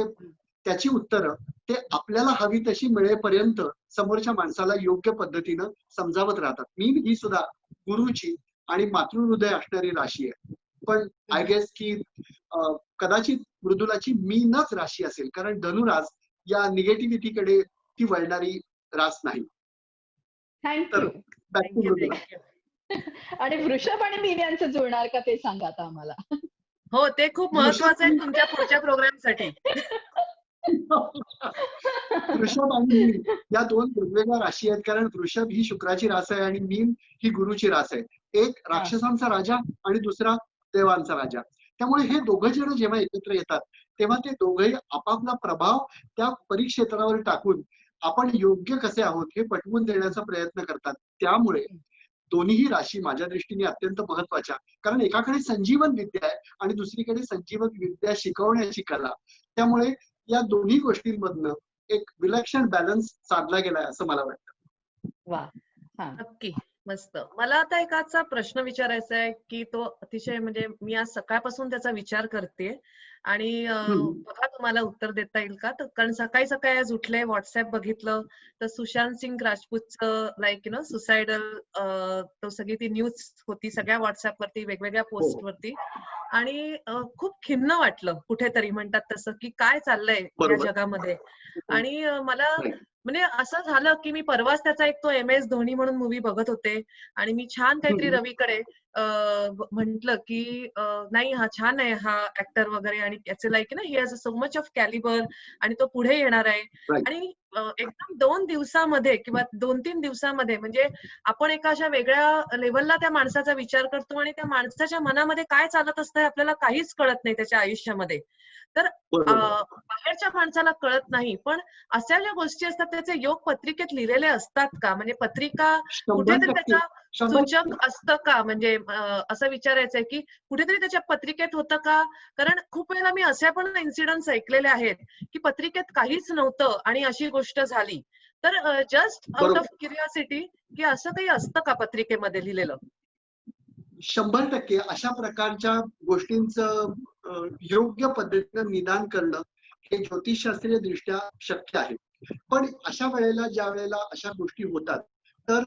त्याची उत्तरं ते आपल्याला हवी तशी मिळेपर्यंत समोरच्या माणसाला योग्य पद्धतीनं समजावत राहतात. मीन ही सुद्धा गुरुची आणि मातृहृदय असणारी राशी आहे. पण आय गेस की कदाचित मृदुलाची मीनच राशी असेल, कारण धनुरास या निगेटिव्हिटीकडे ती वळणारी रास नाही. थँक्यू. Back to Mridula. आणि वृषभ आणि मीन यांचं जुळणार का ते सांगा आता आम्हाला. हो, ते खूप महत्वाचं आहे तुमच्या पुढच्या प्रोग्रामसाठी. वृषभ आणि मीन या दोन वेगवेगळ्या राशी आहेत, कारण वृषभ ही शुक्राची रास आहे आणि मीन ही गुरुची रास आहे. एक राक्षसांचा राजा आणि दुसरा देवांचा राजा. त्यामुळे हे दोघं जण जेव्हा एकत्र येतात तेव्हा ते दोघंही आपापला प्रभाव त्या परिक्षेत्रावर टाकून आपण योग्य कसे आहोत हे पटवून देण्याचा प्रयत्न करतात. त्यामुळे दोन्हीही राशी माझ्या दृष्टीने अत्यंत महत्वाच्या, कारण एकाकडे संजीवन विद्या आहे आणि दुसरीकडे संजीवन विद्या शिकवण्याची कला. त्यामुळे या दोन्ही गोष्टींमधनं एक विलक्षण बॅलन्स साधला गेलाय असं मला वाटतं. वा. नक्की, मस्त. मला आता एकाचा प्रश्न विचारायचा आहे की तो अतिशय म्हणजे मी आज सकाळपासून त्याचा विचार करते आणि बघा मला उत्तर देता येईल का? तर कारण सकाळी सकाळी आज उठले, व्हॉट्सअप बघितलं, तर सुशांत सिंग राजपूतचं लाईक सुसायडल तो सगळी ती न्यूज होती सगळ्या व्हॉट्सअपवरती, वेगवेगळ्या हो. पोस्टवरती. आणि खूप खिन्न वाटलं कुठेतरी, म्हणतात तसं, की काय चाललंय या बरोबर. जगामध्ये. आणि मला Right. म्हणजे असं झालं, की मी परवाच त्याचा एक तो MS धोनी म्हणून मूव्ही बघत होते आणि मी छान काहीतरी हम्म. रवीकडे म्हटलं, की नाही हा छान आहे हा ऍक्टर वगैरे, आणि त्याचे like he has so much of Calibri आणि तो पुढे येणार आहे. Right. आणि एकदम 2 दिवसामध्ये किंवा 2-3 दिवसामध्ये म्हणजे आपण एका अशा वेगळ्या लेव्हलला त्या माणसाचा विचार करतो आणि त्या माणसाच्या मनामध्ये काय चालत असतं हे आपल्याला काहीच कळत नाही त्याच्या आयुष्यामध्ये. तर बरोबर. बाहेरच्या माणसाला कळत नाही, पण अशा ज्या गोष्टी असतात त्याचे योग पत्रिकेत लिहिलेले असतात का? म्हणजे पत्रिका 100% कुठेतरी त्याचा 100% सूचक असतं का? म्हणजे असं विचारायचंय, की कुठेतरी त्याच्या पत्रिकेत होतं का? कारण खूप वेळेला मी असे पण इन्सिडेंट्स ऐकलेले आहेत, की पत्रिकेत काहीच नव्हतं आणि अशी गोष्ट झाली. तर जस्ट आउट ऑफ बरोबर. क्युरिओसिटी, की असं काही असतं का पत्रिकेमध्ये लिहिलेलं? 100% अशा प्रकारच्या गोष्टींचं योग्य पद्धतीनं निदान करणं हे ज्योतिषशास्त्रीय दृष्ट्या शक्य आहे. पण अशा वेळेला ज्या वेळेला अशा गोष्टी होतात, तर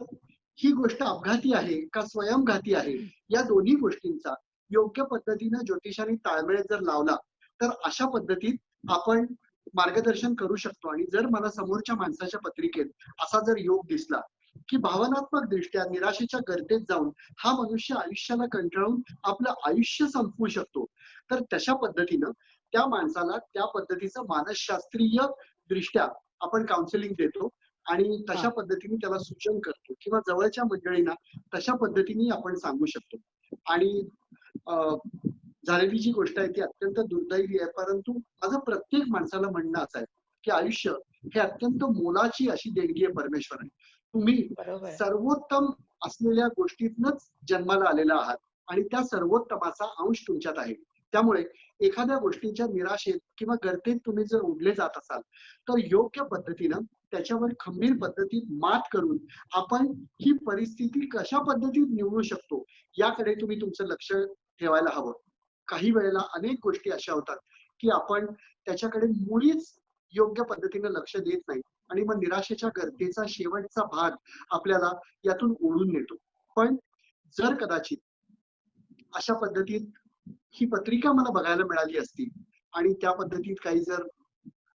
ही गोष्ट अपघाती आहे का स्वयंघाती आहे, या दोन्ही गोष्टींचा योग्य पद्धतीनं ज्योतिषाने ताळमेळ जर लावला, तर अशा पद्धतीत आपण मार्गदर्शन करू शकतो. आणि जर मला समोरच्या माणसाच्या पत्रिकेत असा जर योग दिसला, की भावनात्मक दृष्ट्या निराशेच्या गर्तेत जाऊन हा मनुष्य आयुष्याला कंटाळून आपलं आयुष्य संपवू शकतो, तर तशा पद्धतीनं त्या माणसाला त्या पद्धतीचं मानसशास्त्रीय दृष्ट्या आपण काउन्सिलिंग देतो आणि तशा हा. पद्धतीने त्याला सूचन करतो किंवा जवळच्या मंडळींना तशा पद्धतीने आपण सांगू शकतो. आणि झालेली जी गोष्ट आहे ती अत्यंत दुर्दैवी आहे, परंतु माझं प्रत्येक माणसाला म्हणणं असं आहे की आयुष्य हे अत्यंत मोलाची अशी देणगी आहे परमेश्वराने. तुम्ही बरोबर. सर्वोत्तम असलेल्या गोष्टीतनच जन्माला आलेला आहात आणि त्या सर्वोत्तमाचा अंश तुमच्यात आहे. त्यामुळे एखाद्या गोष्टीच्या निराशेत किंवा गर्तेत तुम्ही जर उडले जात असाल, तर योग्य पद्धतीनं त्याच्यावर खंबीर पद्धतीत मात करून आपण ही परिस्थिती कशा पद्धतीत निवडू शकतो याकडे तुम्ही तुमचं लक्ष ठेवायला हवं. काही वेळेला अनेक गोष्टी अशा होतात की आपण त्याच्याकडे मुळीच योग्य पद्धतीने लक्ष देत नाही आणि मग निराशेच्या गर्तेचा शेवटचा भाग आपल्याला यातून ओढून नेतो. पण जर कदाचित अशा पद्धतीत ही पत्रिका मला बघायला मिळाली असती आणि त्या पद्धतीत काही जर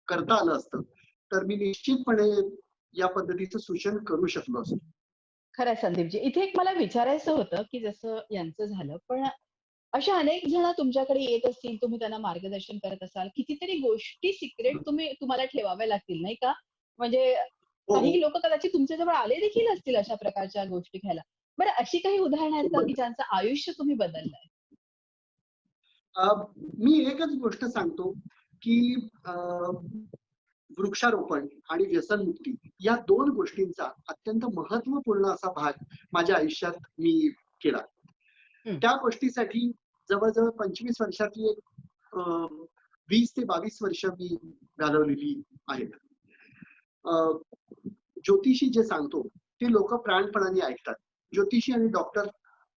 करता आलं असतं, तर मी निश्चितपणे या पद्धतीचं सूचन करू शकलो असतो. खरं आहे संदीपजी. इथे एक मला विचारायचं होतं, की जसं यांचं झालं, पण अशा अनेक जण तुमच्याकडे येत असतील, तुम्ही त्यांना मार्गदर्शन करत असाल. कितीतरी गोष्टी सिक्रेट तुम्हाला ठेवाव्या लागतील, नाही का? म्हणजे हो, काही हो. लोकं कदाचित तुमच्याजवळ आले देखील असतील अशा प्रकारच्या गोष्टी घ्यायला. बरं अशी काही उदाहरणं आहेत का, की ज्यांचं आयुष्य तुम्ही बदललंय? मी एकच गोष्ट सांगतो, की वृक्षारोपण आणि व्यसनमुक्ती या 2 गोष्टींचा अत्यंत महत्त्वपूर्ण असा भाग माझ्या आयुष्यात मी केला. हं. त्या गोष्टीसाठी जवळ-जवळ 25 वर्षातली एक 20 ते 22 वर्ष मी घालवलेली आहेत. अ, ज्योतिषी जे सांगतो ते लोक प्राणपणाने ऐकतात. ज्योतिषी आणि डॉक्टर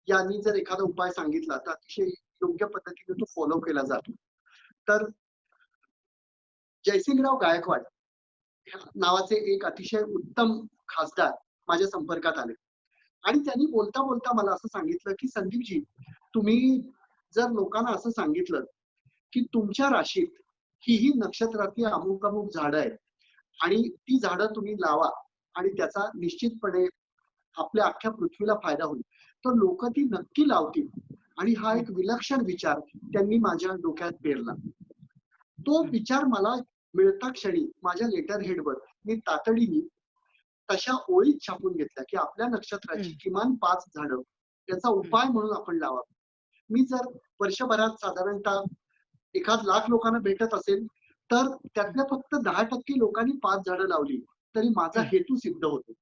यांनी जर एखादा उपाय सांगितला तर अतिशय योग्य पद्धतीने तो फॉलो केला जातो. तर जयसिंगराव गायकवाड नावाचे एक अतिशय उत्तम खासदार माझ्या संपर्कात आले आणि त्यांनी बोलता बोलता मला असं सांगितलं की संदीपजी, तुम्ही जर लोकांना असं सांगितलं की तुमच्या राशीत ही नक्षत्रातली अमुक अमुक झाडं आहेत आणि ती झाडं तुम्ही लावा आणि त्याचा निश्चितपणे आपल्या अख्ख्या पृथ्वीला फायदा होईल, तर लोक ती नक्की लावतील. आणि हा एक विलक्षण विचार त्यांनी माझ्या डोक्यात पेरला. तो विचार मला मिळता क्षणी माझ्या लेटर हेडवर मी तातडीने तशा ओळीत छापून घेतल्या की आपल्या नक्षत्राची किमान 5 झाडं याचा उपाय म्हणून आपण लावावं. मी जर वर्षभरात साधारणतः एखाद लाख लोकांना भेटत असेल, तर त्यातल्या फक्त 10% लोकांनी 5 झाडं लावली तरी माझा हेतू सिद्ध होतो.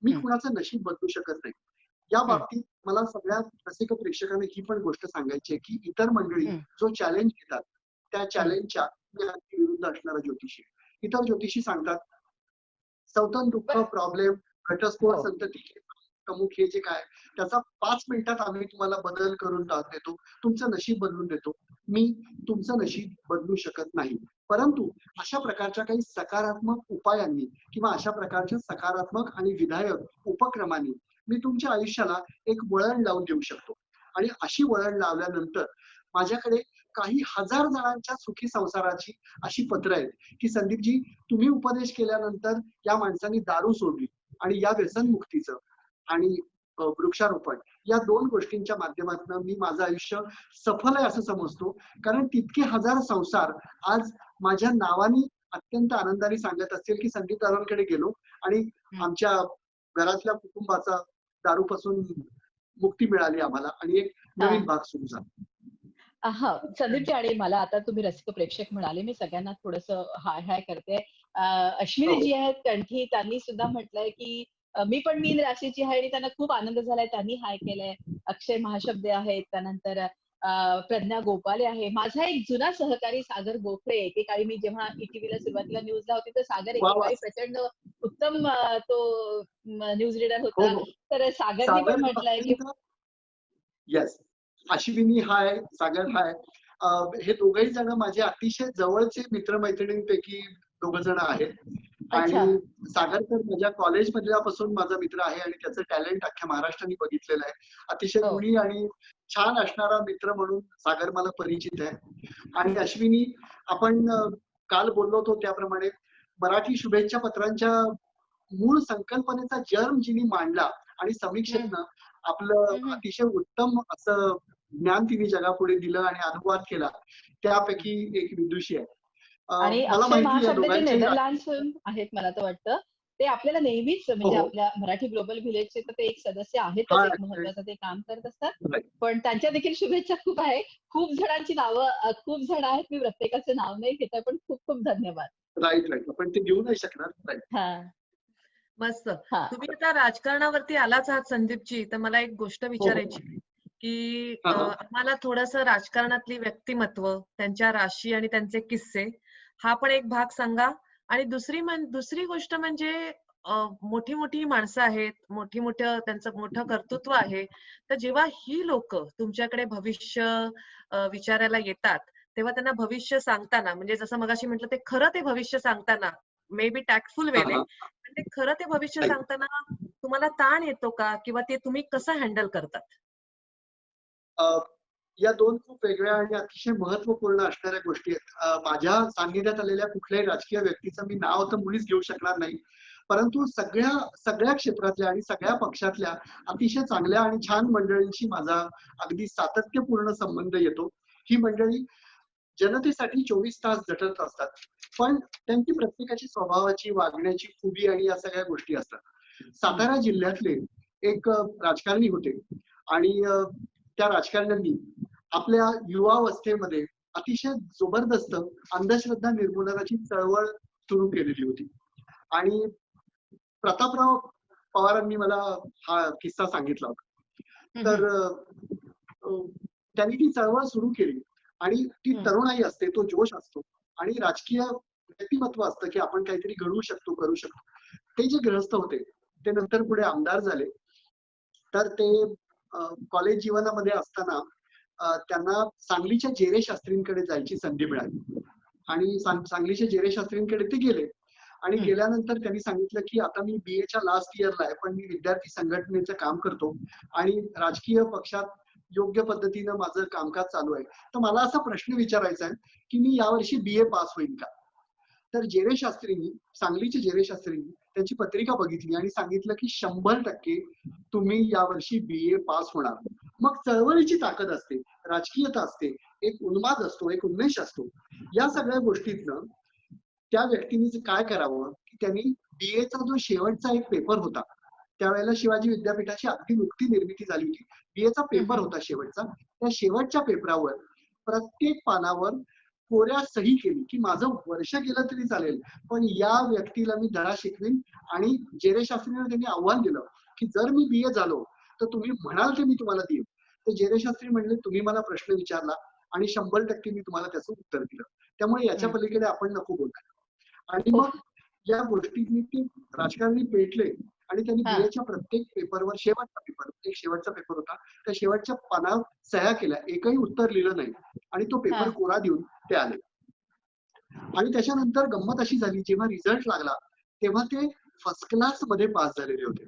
मी कुणाचं नशीब बदलू शकत नाही. या बाबतीत मला सगळ्या रसिक प्रेक्षकांना ही पण गोष्ट सांगायची आहे की इतर मंडळी जो चॅलेंज घेतात त्या चॅलेंजच्या मी अगदी विरुद्ध असणारा ज्योतिषी. इतर ज्योतिषी सांगतात सौतन दुःख, बरं. प्रॉब्लेम, घटस्फोट, हो. संतती कमुक हे जे काय त्याचा 5 मिनिटात आम्ही तुम्हाला बदल करून देतो, तुमचं नशीब बदलून देतो. मी तुमचं नशीब बदलू शकत नाही. परंतु अशा प्रकारच्या काही सकारात्मक उपायांनी किंवा अशा प्रकारच्या सकारात्मक आणि विधायक उपक्रमांनी मी तुमच्या आयुष्याला एक वळण लावून देऊ शकतो. आणि अशी वळण लावल्यानंतर माझ्याकडे काही हजार जणांच्या सुखी संसाराची अशी पत्र आहेत की संदीपजी, तुम्ही उपदेश केल्यानंतर या माणसांनी दारू सोडली आणि या व्यसनमुक्तीचं आणि वृक्षारोपण या 2 गोष्टींच्या माध्यमातून मी माझं आयुष्य सफल आहे असं समजतो. कारण तितके हजार संसार आज माझ्या नावाने अत्यंत आनंदाने सांगत असतील की संदीप दादांकडे गेलो आणि आमच्या घरातल्या कुटुंबाचा दारूपासून मुक्ती मिळाली आम्हाला आणि एक नवीन भाग सुरू झाला. हा संदीपजी, आणि मला आता तुम्ही रसिक प्रेक्षक म्हणाले, मी सगळ्यांना थोडंसं हाय हाय करते. अश्विनी जी आहेत कंठी, त्यांनी सुद्धा म्हटलंय की मी पण मीन राशीची आहे आणि त्यांना खूप आनंद झालाय, त्यांनी हाय केलंय. अक्षय महाशब्दे आहेत, त्यानंतर प्रज्ञा गोपाले आहे. माझा एक जुना सहकारी सागर गोखळे, एकेकाळी मी जेव्हा ईटीव्हीला सुरुवातीला न्यूजला होती तर सागर वा वा. एकेकाळी प्रचंड उत्तम तो न्यूज रीडर हो होता. हो. तर सागरनी सागर पण म्हटलंय की अत्यंत येस. अश्विनी हाय, सागर हाय. हे दोघही जण माझे अतिशय जवळचे मित्रमैत्रिणींपैकी 2 जण आहेत. अच्छा. आणि सागर तर माझ्या कॉलेजमधल्यापासून माझा मित्र आहे आणि त्याचं टॅलेंट अख्ख्या महाराष्ट्राने बघितलेलं आहे. अतिशय हो. गुणी आणि छान असणारा मित्र म्हणून सागर मला परिचित आहे. आणि अश्विनी, आपण काल बोललो होतो त्याप्रमाणे मराठी शुभेच्छा पत्रांच्या मूळ संकल्पनेचा जर्म जिने मांडला आणि समीक्षेतनं आपलं अतिशय उत्तम असं ज्ञान तिने जगापुढे दिलं आणि अनुवाद केला, त्यापैकी एक विदुषी आहे. आणि मला अक्षय माहिती आहे महाशब्द जे दोघांचे नेदरलँड्सहून आहेत मला तर वाटतं. ते आपल्याला नेहमीच हो म्हणजे हो. आपल्या मराठी ग्लोबल व्हिलेजचे तर ते एक सदस्य आहेतच, हा एक महत्त्वाचं ते काम करत असतात. राईट पण त्यांच्या देखील शुभेच्छा खूप आहे. खूप जणांची नावं खूप जण आहेत. मी प्रत्येकाचं नाव नाही घेत आहे, पण खूप खूप धन्यवाद. Right right. आपण ते घेऊ नाही शकणार. राईट. हां, मस्त. हां. तुम्ही आता राजकारणावरती आलाच आहात संदीपजी, तर मला एक गोष्ट हो हो. विचारायची आहे, की हा हा. आम्हाला थोडंसं राजकारणातली व्यक्तिमत्व, त्यांच्या राशी आणि त्यांचे किस्से हा पण एक भाग सांगा. आणि दुसरी गोष्ट म्हणजे मोठी मोठी माणसं आहेत, त्यांचं मोठं कर्तृत्व आहे. तर जेव्हा ही लोकं तुमच्याकडे भविष्य विचारायला येतात, तेव्हा त्यांना भविष्य सांगताना म्हणजे जसं मगाशी म्हटलं ते खरं ते भविष्य सांगताना मे बी टॅक्टफुल हा वेने, हा. पण ते खरं ते भविष्य राईट. सांगताना तुम्हाला ताण येतो का? किंवा ते तुम्ही कसं हँडल करतात? या 2 खूप वेगळ्या आणि अतिशय महत्त्वपूर्ण असणाऱ्या गोष्टी आहेत. माझ्या सान्निध्यात आलेल्या कुठल्याही राजकीय व्यक्तीचं मी नाव तर मुळीच घेऊ शकणार नाही. परंतु सगळ्या क्षेत्रातल्या आणि सगळ्या पक्षातल्या अतिशय चांगल्या आणि छान मंडळींशी माझा अगदी सातत्यपूर्ण संबंध येतो. ही मंडळी जनतेसाठी 24 तास झटत असतात. पण त्यांची प्रत्येकाची स्वभावाची, वागण्याची खूबी आणि या सगळ्या गोष्टी असतात. सातारा जिल्ह्यातले एक राजकारणी होते आणि त्या राजकारण्यांनी आपल्या युवावस्थेमध्ये अतिशय जबरदस्त अंधश्रद्धा निर्मूलनाची चळवळ सुरू केलेली होती. आणि प्रतापराव पवारांनी मला हा किस्सा सांगितला होता. तर त्यांनी ती चळवळ सुरू केली आणि ती तरुणाई असते, तो जोश असतो आणि राजकीय व्यक्तिमत्व असतं की आपण काहीतरी घडवू शकतो, करू शकतो. ते जे गृहस्थ होते ते नंतर पुढे आमदार झाले. तर ते कॉलेज जीवनामध्ये असताना त्यांना सांगलीच्या जेरे शास्त्रींकडे जायची संधी मिळाली आणि सांगलीच्या जेरे शास्त्रींकडे ते गेले आणि गेल्यानंतर त्यांनी सांगितलं की आता मी BA च्या लास्ट इयरला आहे, पण मी विद्यार्थी संघटनेचं काम करतो आणि राजकीय पक्षात योग्य पद्धतीनं माझं कामकाज चालू आहे. तर मला असा प्रश्न विचारायचा आहे की मी यावर्षी BA पास होईल का? तर जेरे शास्त्रींनी, सांगलीचे जेरे शास्त्रींनी त्यांची पत्रिका बघितली आणि सांगितलं की 100% तुम्ही यावर्षी BA पास होणार. मग चळवळीची ताकद असते, राजकीयता असते, एक उन्माद असतो, एक उन्मेष असतो. या सगळ्या गोष्टीतनं त्या व्यक्तीने काय करावं की त्यांनी BA चा जो शेवटचा एक पेपर होता, त्यावेळेला शिवाजी विद्यापीठाची अगदी नुकती निर्मिती झाली होती. BA चा पेपर होता शेवटचा. त्या शेवटच्या पेपरावर प्रत्येक पानावर कोऱ्या सही केली की माझं वर्ष गेलं तरी चालेल, पण या व्यक्तीला मी धडा शिकवीन. आणि जेरे शास्त्रींना त्यांनी आव्हान दिलं की जर मी BA झालो तर तुम्ही म्हणाल ते मी तुम्हाला देईन. तर जेरे शास्त्री म्हणले तुम्ही मला प्रश्न विचारला आणि 100% मी तुम्हाला त्याचं उत्तर दिलं. त्यामुळे याच्या पलीकडे आपण नको बोलायला. आणि मग या गोष्टींनी ते राजकारणी पेटले आणि त्यांनी हा. BA च्या प्रत्येक पेपरवर एक शेवटचा पेपर होता, त्या शेवटच्या पानावर सह्या केल्या, एकही उत्तर लिहिलं नाही आणि तो पेपर हा. कोरा देऊन ते आले. आणि त्याच्यानंतर गंमत अशी झाली, जेव्हा रिझल्ट लागला तेव्हा ते फर्स्ट क्लास मध्ये पास झालेले होते.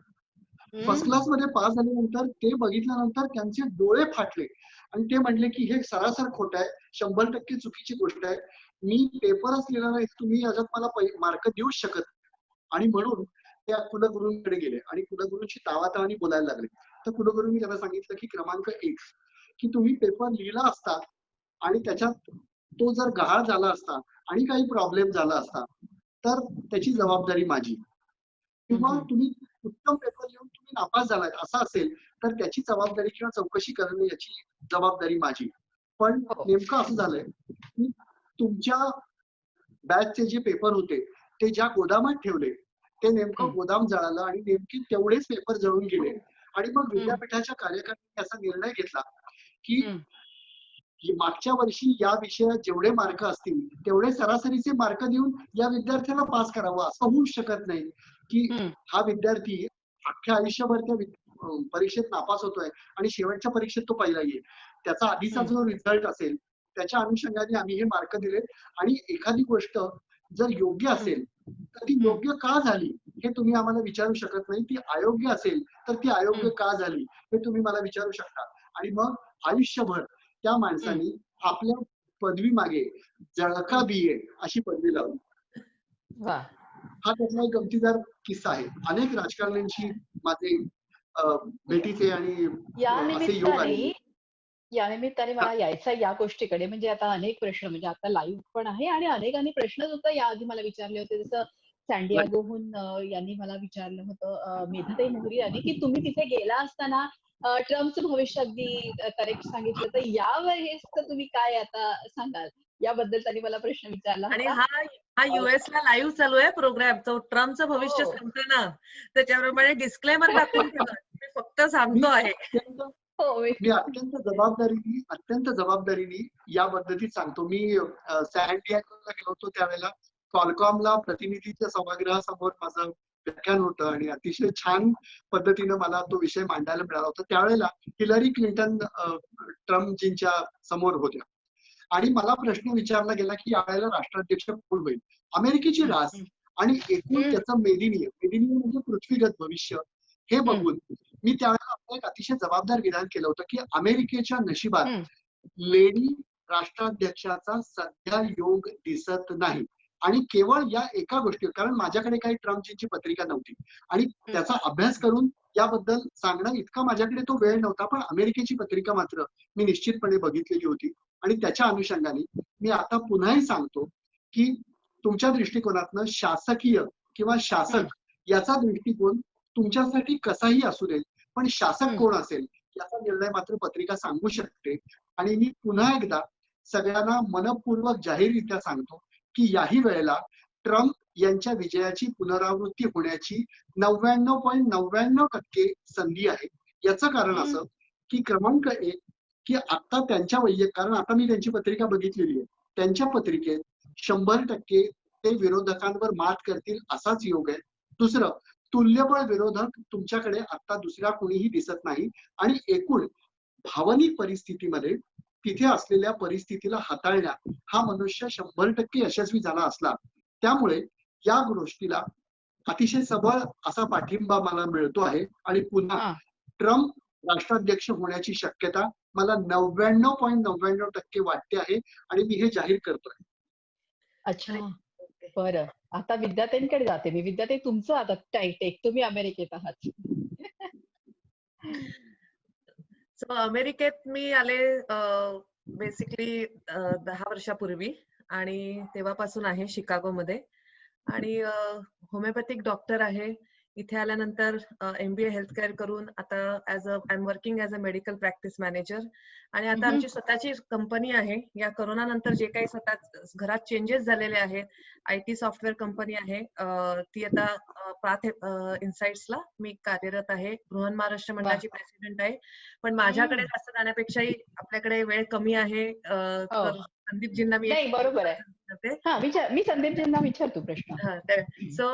फर्स्ट क्लास मध्ये पास झाल्यानंतर ते बघितल्यानंतर त्यांचे डोळे फाटले आणि ते म्हणले की हे सरासर खोट आहे, 100% चुकीची गोष्ट आहे, मी पेपरच लिहिला नाही, तुम्ही याच्यात मला मार्क देऊच शकत नाही. आणि म्हणून त्या कुलगुरूंकडे गेले आणि कुलगुरूंशी तावातावानी बोलायला लागले. तर कुलगुरूंनी त्यांना सांगितलं की क्रमांक 1 की तुम्ही पेपर लिहिला असता आणि त्याच्यात तो जर गहाळ झाला असता आणि काही प्रॉब्लेम झाला असता तर त्याची जबाबदारी माझी, किंवा तुम्ही उत्तम पेपर लिहून तुम्ही नापास झालाय असं असेल तर त्याची जबाबदारी किंवा चौकशी करणे याची जबाबदारी माझी. पण नेमकं असं झालंय की तुमच्या बॅचचे जे पेपर होते ते ज्या गोदामात ठेवले ते नेमकं गोदाम जळालं आणि नेमके तेवढेच पेपर जळून गेले. आणि मग विद्यापीठाच्या कार्यकारिणीने असा निर्णय घेतला की मागच्या वर्षी या विषयात जेवढे मार्क असतील तेवढे सरासरीचे मार्क देऊन या विद्यार्थ्याला पास करावं. असं होऊ शकत नाही की हा विद्यार्थी अख्ख्या आयुष्यभर त्या परीक्षेत नापास होतोय आणि शेवटच्या परीक्षेत तो पहिला येईल. त्याचा आधीचा जो रिझल्ट असेल त्याच्या अनुषंगाने आम्ही हे मार्क दिले. आणि एखादी गोष्ट जर योग्य असेल तर ती योग्य का झाली हे तुम्ही आम्हाला विचारू शकत नाही, ती अयोग्य असेल तर ती अयोग्य का झाली हे तुम्ही मला विचारू शकता. आणि मग आयुष्यभर त्या माणसाने आपल्या पदवी मागे जळका BA अशी पदवी लावली. हा त्यातला एक गमतीदार किस्सा आहे. अनेक राजकारण्यांशी माझे भेटीचे आणि असे योग आले. या निमित्ताने मला यायचा या गोष्टीकडे, म्हणजे आता अनेक प्रश्न, म्हणजे आता लाईव्ह पण आहे आणि अनेक प्रश्न सुद्धा याआधी मला विचारले होते. जसं सॅन्डियागोहून यांनी मला विचारलं होतं, मेधाताई मोहरी यांनी, की तुम्ही तिथे गेला असताना ट्रम्पचं भविष्य अगदी करेक्ट सांगितलं, तर यावेळेस तुम्ही काय आता सांगाल याबद्दल त्यांनी मला प्रश्न विचारला आणि होता. हा US ला लाईव्ह चालू आहे प्रोग्राम, तो ट्रम्पचं भविष्य सांगताना त्याच्याप्रमाणे डिस्क्लेमर टाकून ठेवा, मी फक्त सांगतो आहे. मी अत्यंत जबाबदारीने या पद्धतीत सांगतो. मी सॅन्डियागोला गेलो होतो त्यावेळेला कॉलकॉमला प्रतिनिधीच्या सभागृहासमोर माझं व्याख्यान होतं आणि अतिशय छान पद्धतीनं मला तो विषय मांडायला मिळाला होता. त्यावेळेला हिलरी क्लिंटन ट्रम्पजींच्या समोर होत्या आणि मला प्रश्न विचारला गेला की यावेळेला राष्ट्राध्यक्ष कोण होईल. अमेरिकेची रास आणि एकूण त्याचं मेदिनीय म्हणजे पृथ्वीगत भविष्य हे बघून मी त्यावेळेला आपलं एक अतिशय जबाबदार विधान केलं होतं की अमेरिकेच्या नशिबात लेडी राष्ट्राध्यक्षाचा सध्या योग दिसत नाही. आणि केवळ या एका गोष्टीवर, कारण माझ्याकडे काही ट्रम्पची पत्रिका नव्हती आणि त्याचा अभ्यास करून याबद्दल सांगणं इतका माझ्याकडे तो वेळ नव्हता, पण अमेरिकेची पत्रिका मात्र मी निश्चितपणे बघितलेली होती. आणि त्याच्या अनुषंगाने मी आता पुन्हाही सांगतो की तुमच्या दृष्टिकोनातनं शासकीय किंवा शासक याचा दृष्टिकोन तुमच्यासाठी कसाही असू दे, पण शासक कोण असेल याचा निर्णय मात्र पत्रिका सांगू शकते. आणि मी पुन्हा एकदा सगळ्यांना मनपूर्वक जाहीररित्या सांगतो की याही वेळेला ट्रम्प यांच्या विजयाची पुनरावृत्ती होण्याची 99.99% संधी आहे. याचं कारण असं की क्रमांक 1 की आता त्यांच्या कारण आता मी त्यांची पत्रिका बघितलेली आहे, त्यांच्या पत्रिकेत 100% ते विरोधकांवर मात करतील असाच योग आहे. दुसरं, तुल्यबळ विरोधक तुमच्याकडे आता दुसरा कोणीही दिसत नाही आणि एकूण भावनिक परिस्थितीमध्ये तिथे असलेल्या परिस्थितीला हाताळण्यात हा मनुष्य 100% यशस्वी झाला असला. त्यामुळे या गोष्टीला अतिशय सबळ असा पाठिंबा मला मिळतो आहे आणि पुन्हा ट्रम्प राष्ट्राध्यक्ष होण्याची शक्यता मला 99.99% वाटते आहे आणि मी हे जाहीर करतोय. अच्छा, बरं. आता विद्यार्थ्यांकडे जाते मी. विद्यार्थी, तुमचं आता टेक, तुम्ही अमेरिकेत आहात. सो अमेरिकेत मी आले बेसिकली 10 वर्षापूर्वी आणि तेव्हापासून आहे शिकागोमध्ये आणि होमिओपॅथिक डॉक्टर आहे. इथे आल्यानंतर MBA हेल्थ केअर करून आता I am working as a medical practice manager आणि आता आमची स्वतःची कंपनी आहे. या कोरोना नंतर जे काही स्वतः घरात चेंजेस झालेले आहेत, IT सॉफ्टवेअर कंपनी आहे, ती आता पाथ इनसाइट्सला मी कार्यरत आहे. बृहन महाराष्ट्र मंडळाची प्रेसिडेंट आहे. पण माझ्याकडे जास्त जाण्यापेक्षाही आपल्याकडे वेळ कमी आहे, तर संदीपजींना मी बरोबर आहे. मी संदीपजींना विचारतो प्रश्न. सो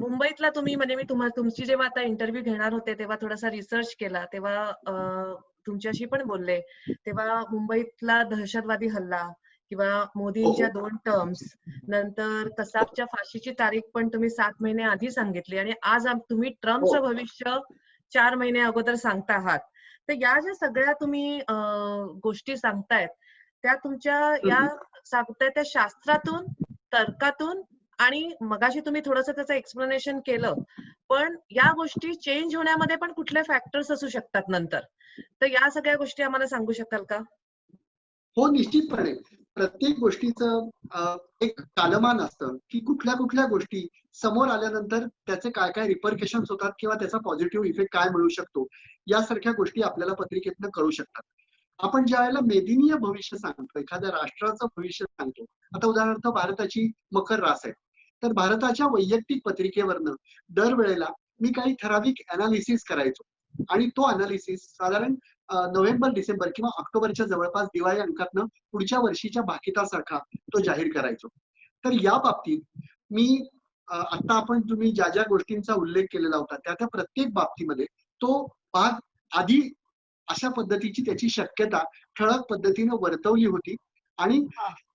मुंबईतला तुम्ही म्हणजे मी तुमची जेव्हा आता इंटरव्ह्यू घेणार होते तेव्हा थोडासा रिसर्च केला तेव्हा तुमच्याशी पण बोलले तेव्हा मुंबईतला दहशतवादी हल्ला किंवा मोदींच्या 2 टर्म्स नंतर कसाबच्या फाशीची तारीख पण तुम्ही 7 महिने आधी सांगितली आणि आज तुम्ही ट्रम्पचं भविष्य 4 महिने अगोदर सांगता आहात. तर या ज्या सगळ्या तुम्ही गोष्टी सांगतायत त्या तुमच्या या सांगताय त्या शास्त्रातून, तर्कातून आणि मगाशी तुम्ही थोडंसं त्याचं एक्सप्लेनेशन केलं. पण या गोष्टी चेंज होण्यामध्ये पण कुठले फॅक्टर्स असू शकतात नंतर. तर या सगळ्या गोष्टी आम्हाला सांगू शकाल का? हो, निश्चितपणे. प्रत्येक गोष्टीचं एक कालमान असतं, की कुठल्या गोष्टी समोर आल्यानंतर त्याचे काय रिपरकशन्स होतात किंवा त्याचा पॉझिटिव्ह इफेक्ट काय मिळू शकतो, यासारख्या गोष्टी आपल्याला पत्रिकेतनं कळू शकतात. आपण ज्यावेळेला मेदिनीय भविष्य सांगतो, एखाद्या राष्ट्राचं भविष्य सांगतो, आता उदाहरणार्थ भारताची मकर रास आहे. तर भारताच्या वैयक्तिक पत्रिकेवरनं दरवेळेला मी काही ठराविक अनालिसिस करायचो आणि तो अनालिसिस साधारण नोव्हेंबर, डिसेंबर किंवा ऑक्टोबरच्या जवळपास दिवाळी अंकातनं पुढच्या वर्षीच्या भाकितासारखा तो जाहीर करायचो. तर या बाबतीत मी आता तुम्ही ज्या गोष्टींचा उल्लेख केलेला होता त्या प्रत्येक बाबतीमध्ये तो भाग आधी अशा पद्धतीची त्याची शक्यता ठळक पद्धतीने वर्तवली होती आणि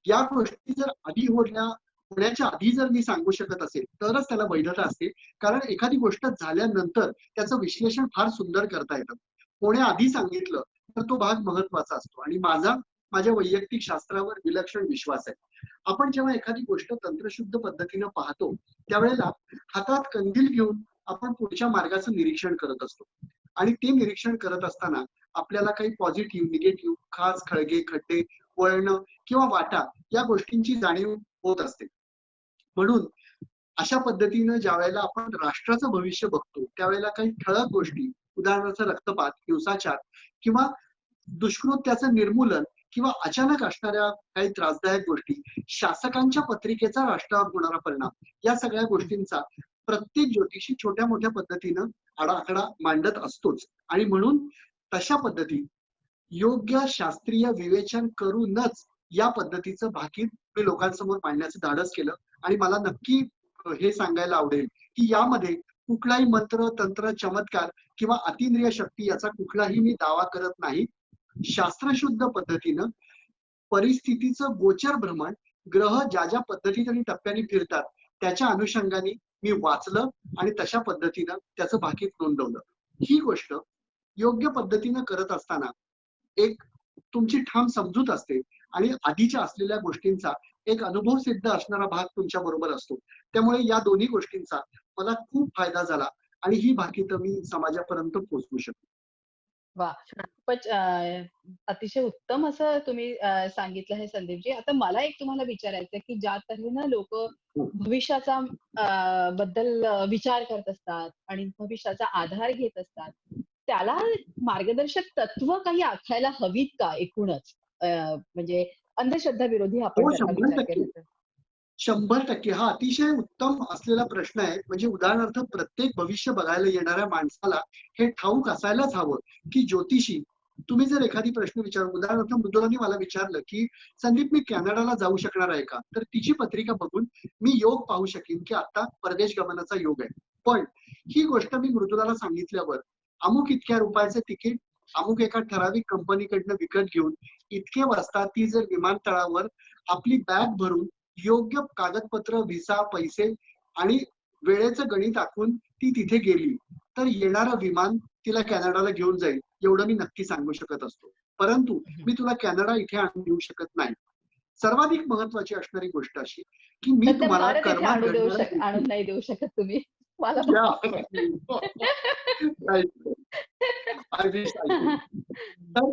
या गोष्टी जर आधी होण्याच्या आधी जर मी सांगू शकत असेल तरच त्याला वैधता असते. कारण एखादी गोष्ट झाल्यानंतर त्याचं विश्लेषण फार सुंदर करता येतं. होण्याआधी सांगितलं तर तो भाग महत्वाचा असतो आणि माझ्या वैयक्तिक शास्त्रावर विलक्षण विश्वास आहे. आपण जेव्हा एखादी गोष्ट तंत्रशुद्ध पद्धतीनं पाहतो त्यावेळेला हातात कंदील घेऊन आपण पुढच्या मार्गाचं निरीक्षण करत असतो आणि ते निरीक्षण करत असताना आपल्याला काही पॉझिटिव्ह, निगेटिव्ह, खास, खळगे, खड्डे, वळण किंवा वाटा या गोष्टींची जाणीव होत असते. म्हणून अशा पद्धतीनं ज्या वेळेला आपण राष्ट्राचं भविष्य बघतो त्यावेळेला काही ठळक गोष्टी, उदाहरणार्थ रक्तपात, हिंसाचार किंवा दुष्कृत्याचं निर्मूलन किंवा अचानक असणाऱ्या काही त्रासदायक गोष्टी, शासकांच्या पत्रिकेचा राष्ट्रावर होणारा परिणाम, या सगळ्या गोष्टींचा प्रत्येक ज्योतिषी छोट्या मोठ्या पद्धतीनं आडाआखडा मांडत असतोच आणि म्हणून तशा पद्धतीत योग्य शास्त्रीय विवेचन करूनच या पद्धतीचं भाकीत मी लोकांसमोर मांडण्याचं धाडस केलं आणि मला नक्की हे सांगायला आवडेल की यामध्ये कुठलाही मंत्र, तंत्र, चमत्कार किंवा अतिंद्रिय शक्ती याचा कुठलाही मी दावा करत नाही. शास्त्रशुद्ध पद्धतीनं परिस्थितीचं गोचर भ्रमण, ग्रह ज्या पद्धतीत आणि टप्प्याने फिरतात त्याच्या अनुषंगाने मी वाचलं आणि तशा पद्धतीनं त्याचं भाकीत नोंदवलं. ही गोष्ट योग्य पद्धतीनं करत असताना एक तुमची ठाम समजूत असते आणि आधीच्या असलेल्या गोष्टींचा एक अनुभव सिद्ध असणारा भाग तुमच्या बरोबर असतो. त्यामुळे या दोन्ही गोष्टींचा मला खूप फायदा झाला आणि ही भाकीत मी समाजापर्यंत पोहोचवू शकतो. वा, खूपच अतिशय उत्तम असं तुम्ही सांगितलं हे संदीपजी. आता मला एक तुम्हाला विचारायचं की ज्या तऱ्हेनं लोक भविष्याचा बद्दल विचार करत असतात आणि भविष्याचा आधार घेत असतात, त्याला मार्गदर्शक तत्व काही आखायला हवीत का एकूणच? म्हणजे अंधश्रद्धा विरोधी आपण हो, जर का विचार केला तर. 100% हा अतिशय उत्तम असलेला प्रश्न आहे. म्हणजे उदाहरणार्थ प्रत्येक भविष्य बघायला येणाऱ्या माणसाला हे ठाऊक असायलाच हवं की ज्योतिषी, तुम्ही जर एखादी प्रश्न उदाहरणार्थ मृदुलांनी मला विचारलं की संदीप मी कॅनडाला जाऊ शकणार आहे का, तर तिची पत्रिका बघून मी योग पाहू शकेन की आता परदेश गमनाचा योग आहे. पण ही गोष्ट मी मृदुलाला सांगितल्यावर अमुक इतक्या रुपयाचं तिकीट अमुक एका ठराविक कंपनीकडनं विकत घेऊन इतके वाजता ती जर विमानतळावर आपली बॅग भरून योग्य कागदपत्र, व्हिसा, पैसे आणि वेळेचं गणित आखून ती तिथे गेली तर येणारं विमान तिला कॅनडाला घेऊन जाईल एवढं मी नक्की सांगू शकत असतो. परंतु मी तुला कॅनडा इथे आणून देऊ शकत नाही. सर्वाधिक महत्वाची असणारी गोष्ट अशी की मी तर तुम्हाला भारत इथे कर्मात आणून नाही देऊ शकत तुम्ही मला.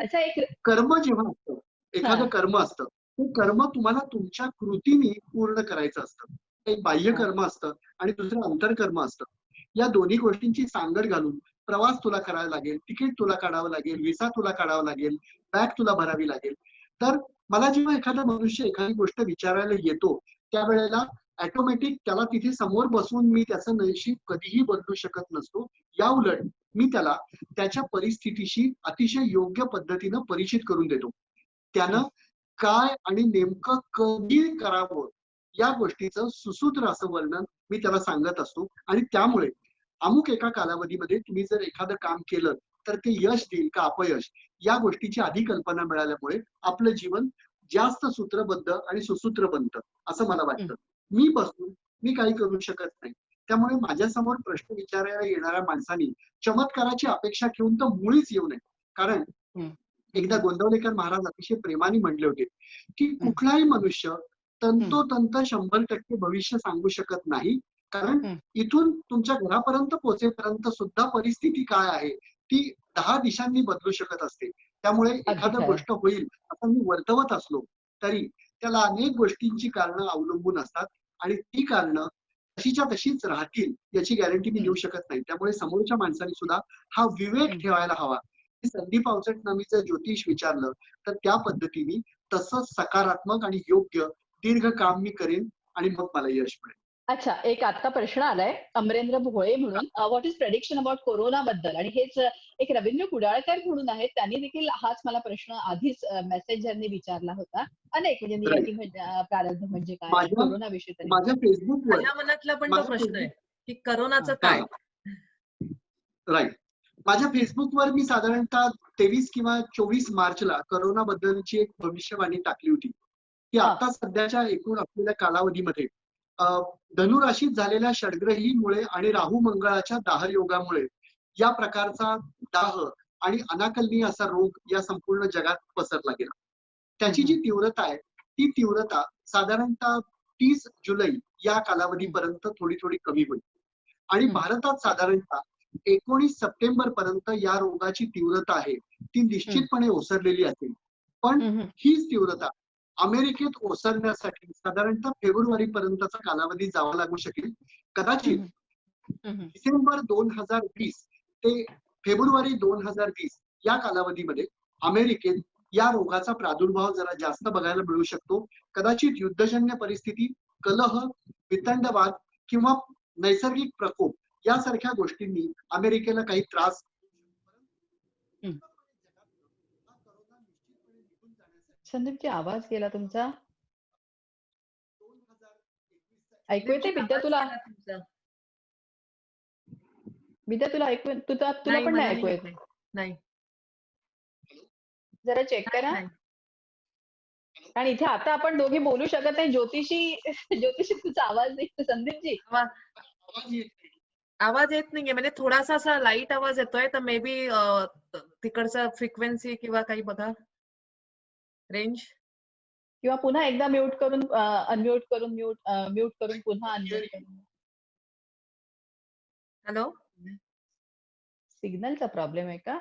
अच्छा, एक कर्म जेव्हा असतं, एखादं कर्म असतं, ते कर्म तुम्हाला तुमच्या कृतीने पूर्ण करायचं असतं. एक बाह्य कर्म असतं आणि दुसरं अंतर्कर्म असतं. या दोन्ही गोष्टींची सांगड घालून प्रवास तुला करावा लागेल, तिकीट तुला काढावं लागेल, व्हिसा तुला काढावा लागेल, बॅग तुला भरावी लागेल. तर मला जेव्हा एखादा मनुष्य एखादी गोष्ट विचारायला येतो त्यावेळेला ऑटोमॅटिक त्याला तिथे समोर बसून मी त्याचं नशीब कधीही बदलू शकत नसतो. या उलट मी त्याला त्याच्या परिस्थितीशी अतिशय योग्य पद्धतीनं परिचित करून देतो. त्यानं काय आणि नेमकं कधी करावं या गोष्टीचं सुसूत्र असं वर्णन मी त्याला सांगत असतो. आणि त्यामुळे अमुक एका कालावधीमध्ये तुम्ही जर एखादं काम केलं तर ते यश देईल का अपयश या गोष्टीची आधी कल्पना मिळाल्यामुळे आपलं जीवन जास्त सूत्रबद्ध आणि सुसूत्र बनतं असं मला वाटतं. मी बसून मी काही करू शकत नाही. त्यामुळे माझ्यासमोर प्रश्न विचारायला येणाऱ्या माणसांनी चमत्काराची अपेक्षा ठेवून तर मुळीच येऊ नये. कारण एकदा गोंदवलेकर महाराज अतिशय प्रेमाने म्हणले होते की कुठलाही मनुष्य तंतोतंत 100% भविष्य सांगू शकत नाही. कारण इथून तुमच्या घरापर्यंत पोहोचेपर्यंत सुद्धा परिस्थिती काय आहे ती 10 दिशांनी बदलू शकत असते. त्यामुळे एखादं गोष्ट होईल असं मी वर्तवत असलो तरी त्याला अनेक गोष्टींची कारणं अवलंबून असतात आणि ती कारणं तशीच्या तशीच राहतील याची गॅरंटी मी देऊ शकत नाही. त्यामुळे समोरच्या माणसाने सुद्धा हा विवेक ठेवायला हवा. संदीप अवचटनं मी जर ज्योतिष विचारलं तर त्या पद्धतीने तसंच सकारात्मक आणि योग्य दीर्घ काम मी करेन आणि मग मला यश मिळेल. अच्छा, एक आता प्रश्न आलाय अमरेंद्र भोळे म्हणून. What is prediction about corona बद्दल? आणि हेच एक रवींद्र कुडाळकर म्हणून आहेत, त्यांनी देखील हाच मला प्रश्न आधीच मेसेंजरने विचारला होता. अनेक म्हणजे नियती प्रारंभ म्हणजे काय, कोरोना विषयी तरी. माझ्या फेसबुकवर माझ्या मनातला पण तो प्रश्न आहे की करोनाचं काय. राईट. माझ्या फेसबुकवर मी साधारणतः 23 किंवा 24 मार्चला करोना बद्दलची एक भविष्यवाणी टाकली होती की आता सध्याच्या एकूण असलेल्या कालावधीमध्ये धनुराशीत झालेल्या षडग्रहीमुळे आणि राहू मंगळाच्या दाहयोगामुळे या प्रकारचा दाह आणि अनाकलनीय असा रोग या संपूर्ण जगात पसरला गेला. त्याची जी तीव्रता आहे ती तीव्रता साधारणतः 30 जुलै या कालावधीपर्यंत थोडी थोडी कमी होईल आणि भारतात साधारणतः 19 सप्टेंबर पर्यंत या रोगाची तीव्रता आहे ती निश्चितपणे ओसरलेली असेल. पण हीच तीव्रता अमेरिकेत ओसरण्यासाठी साधारणतः फेब्रुवारी पर्यंतचा कालावधी जावा लागू शकेल. कदाचित डिसेंबर 2020 ते फेब्रुवारी 2020 या कालावधीमध्ये अमेरिकेत या रोगाचा प्रादुर्भाव जरा जास्त बघायला मिळू शकतो. कदाचित युद्धजन्य परिस्थिती, कलह, वितंडवाद किंवा नैसर्गिक प्रकोप यासारख्या गोष्टींनी अमेरिकेला काही त्रास. संदीपजी आवाज गेला तुमचा. ऐकू येते विद्या तुला? विद्या तुला ऐकू तुला पण नाही ऐकू येत? नाही. जरा चेक करा. आणि इथे आता आपण दोघे बोलू शकत नाही. ज्योतिषी तुझा आवाज नाही. संदीपजी आवाज येत नाहीये म्हणजे थोडासा असा लाईट आवाज येतोय तर मे बी तिकडचा फ्रिक्वेन्सी किंवा काही बघा रेंज किंवा पुन्हा एकदा म्यूट करून अनम्यूट करून म्यूट करून पुन्हा अनम्यूट करून. हॅलो, सिग्नलचा प्रॉब्लेम आहे का?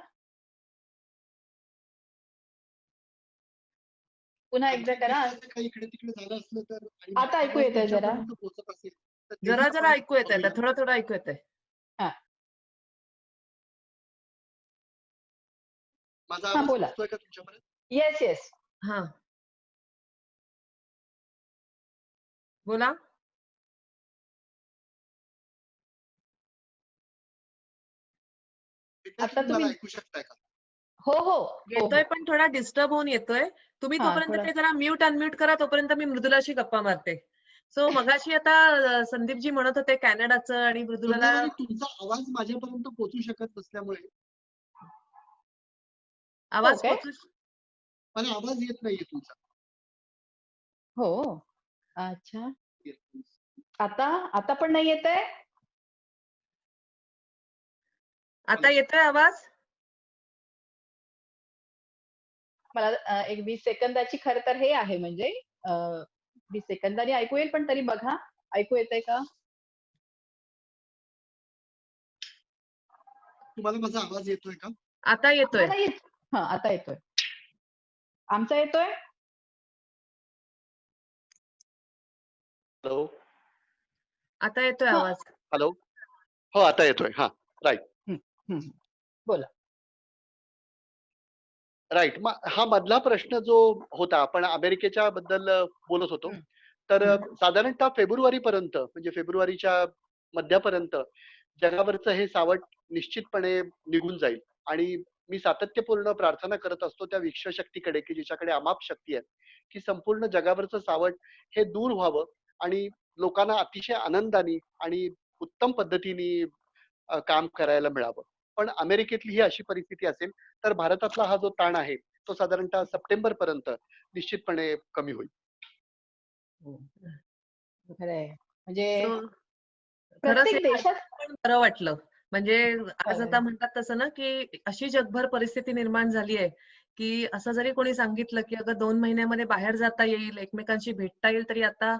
पुन्हा एकदा करा. इकडे तिकडे झालं असलं तर. आता ऐकू येतंय जरा जरा ऐकू येतंय, थोडं ऐकू येतंय. माझा आवाज बोला. पोहोचतोय का तुमच्यापर्यंत? Yes yes. हा बोला. आता तुम्ही ऐकू शकताय का? हो येतोय पण थोडा डिस्टर्ब होऊन येतोय. तुम्ही तोपर्यंत ते जरा म्यूट अनम्यूट करा, तोपर्यंत मी मृदुलाशी गप्पा मारते. सो मगाशी आता संदीपजी म्हणत होते कॅनडाचं आणि मृदुला. तुमचा आवाज माझ्यापर्यंत पोहोचू शकत नसल्यामुळे आवाज मला आवाज येत नाहीये तुमचा. हो अच्छा. आता पण नाही येतंय? आता येतोय आवाज? मला एक 20 सेकंदाची खरं तर हे आहे म्हणजे 20 सेकंदांनी ऐकू येईल पण तरी बघा ऐकू येतंय का? तुम्हाला माझा आवाज येतोय का? आता येतोय. आता येतोय. आमचा येतोय? हॅलो, आता येतोय आवाज. हॅलो, हो आता येतोय. हा राईट. बोला. राईट. हा मधला प्रश्न जो होता आपण अमेरिकेच्या बद्दल बोलत होतो तर साधारणतः फेब्रुवारी पर्यंत म्हणजे फेब्रुवारीच्या मध्यापर्यंत जगावरचं हे सावट निश्चितपणे निघून जाईल आणि मी सातत्यपूर्ण प्रार्थना करत असतो त्या विश्वशक्तीकडे की जिच्याकडे अमाप शक्ती आहे की संपूर्ण जगावरचं सावट हे दूर व्हावं आणि लोकांना अतिशय आनंदाने आणि उत्तम पद्धतीने काम करायला मिळावं. पण अमेरिकेतली ही अशी परिस्थिती असेल, तर भारतातला हा जो ताण आहे, तो साधारणतः सप्टेंबर पर्यंत निश्चितपणे कमी होईल. हो, खरंय. म्हणजे सो खरंच हे प्रत्येक देशात ऐकून पण बरं वाटलं. म्हणजे आज खरंय. आता म्हणतात तसं ना, की अशी जगभर परिस्थिती निर्माण झाली आहे, की असं जरी कोणी सांगितलं, की अगं 2 महिन्यामध्ये बाहेर जाता येईल, एकमेकांशी भेटता येईल, तरी आता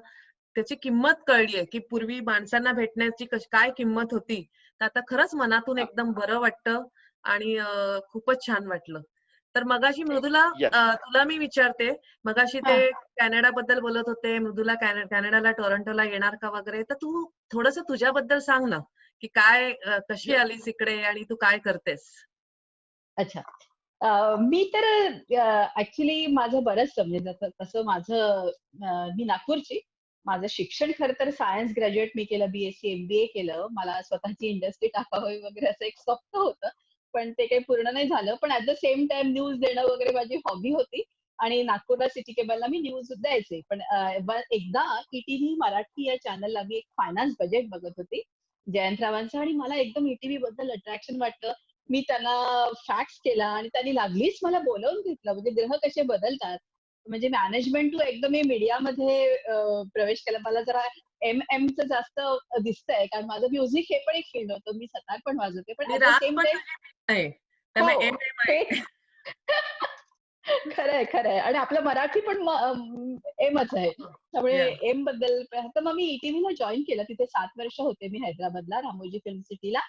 त्याची किंमत कळली आहे, की पूर्वी माणसांना भेटण्याची काय किंमत होती. तर आता खरंच मनातून हां. एकदम बरं वाटतं आणि खूपच छान वाटलं. तर मगाशी मृदुला येस. तुला मी विचारते, मगाशी ते हां. कॅनडाबद्दल बोलत होते, मृदुला कॅनडाला, टोरंटोला येणार का वगैरे. तर तू थोडंसं तुझ्याबद्दल सांग ना, की काय कशी आलीस इकडे आणि तू काय करतेस? अच्छा. मी तर ॲक्चुअली माझं बरंचसं म्हणजे जसं तसं माझं मी नागपूरची. माझं शिक्षण खरं तर सायन्स ग्रॅज्युएट मी केलं, बी-एससी, एम-बी-ए केलं. मला स्वतःची इंडस्ट्री टाकावी वगैरे असं एक स्वप्न होतं. पण ते काही पूर्ण नाही झालं. पण at the same time news देणं वगैरे माझी हॉबी होती आणि नागपूरला सिटी केबलला मी न्यूज द्यायचे. पण एकदा ई-टीव्ही मराठी या चॅनलला मी एक फायनान्स बजेट बघत होती, जयंतरावांचं आणि मला एकदम ई-टीव्ही बद्दल अट्रॅक्शन वाटलं. मी त्यांना फॅक्स केला आणि त्यांनी लागलीच मला बोलावून घेतलं. म्हणजे ग्रह कसे बदलतात. म्हणजे मॅनेजमेंट टू एकदम मी मीडियामध्ये प्रवेश केला. मला जरा एम-एमचं जास्त दिसतंय कारण माझं म्युझिक हे पण एक फील्ड होतं. मी सतार पण वाजवते. पण आणि ॲट द रास सेम पण टाईम तुझी भिन्न आहे. त्यामुळे हो, एम-एम आहे. तेच. खरंय, खरंय. आणि आपलं मराठी पण एमच आहे. त्यामुळे या. एम बद्दल तर मग मी ई-टीव्हीला जॉइन केलं. तिथे 7 वर्ष होते मी हैदराबादला, रामोजी फिल्म सिटीला.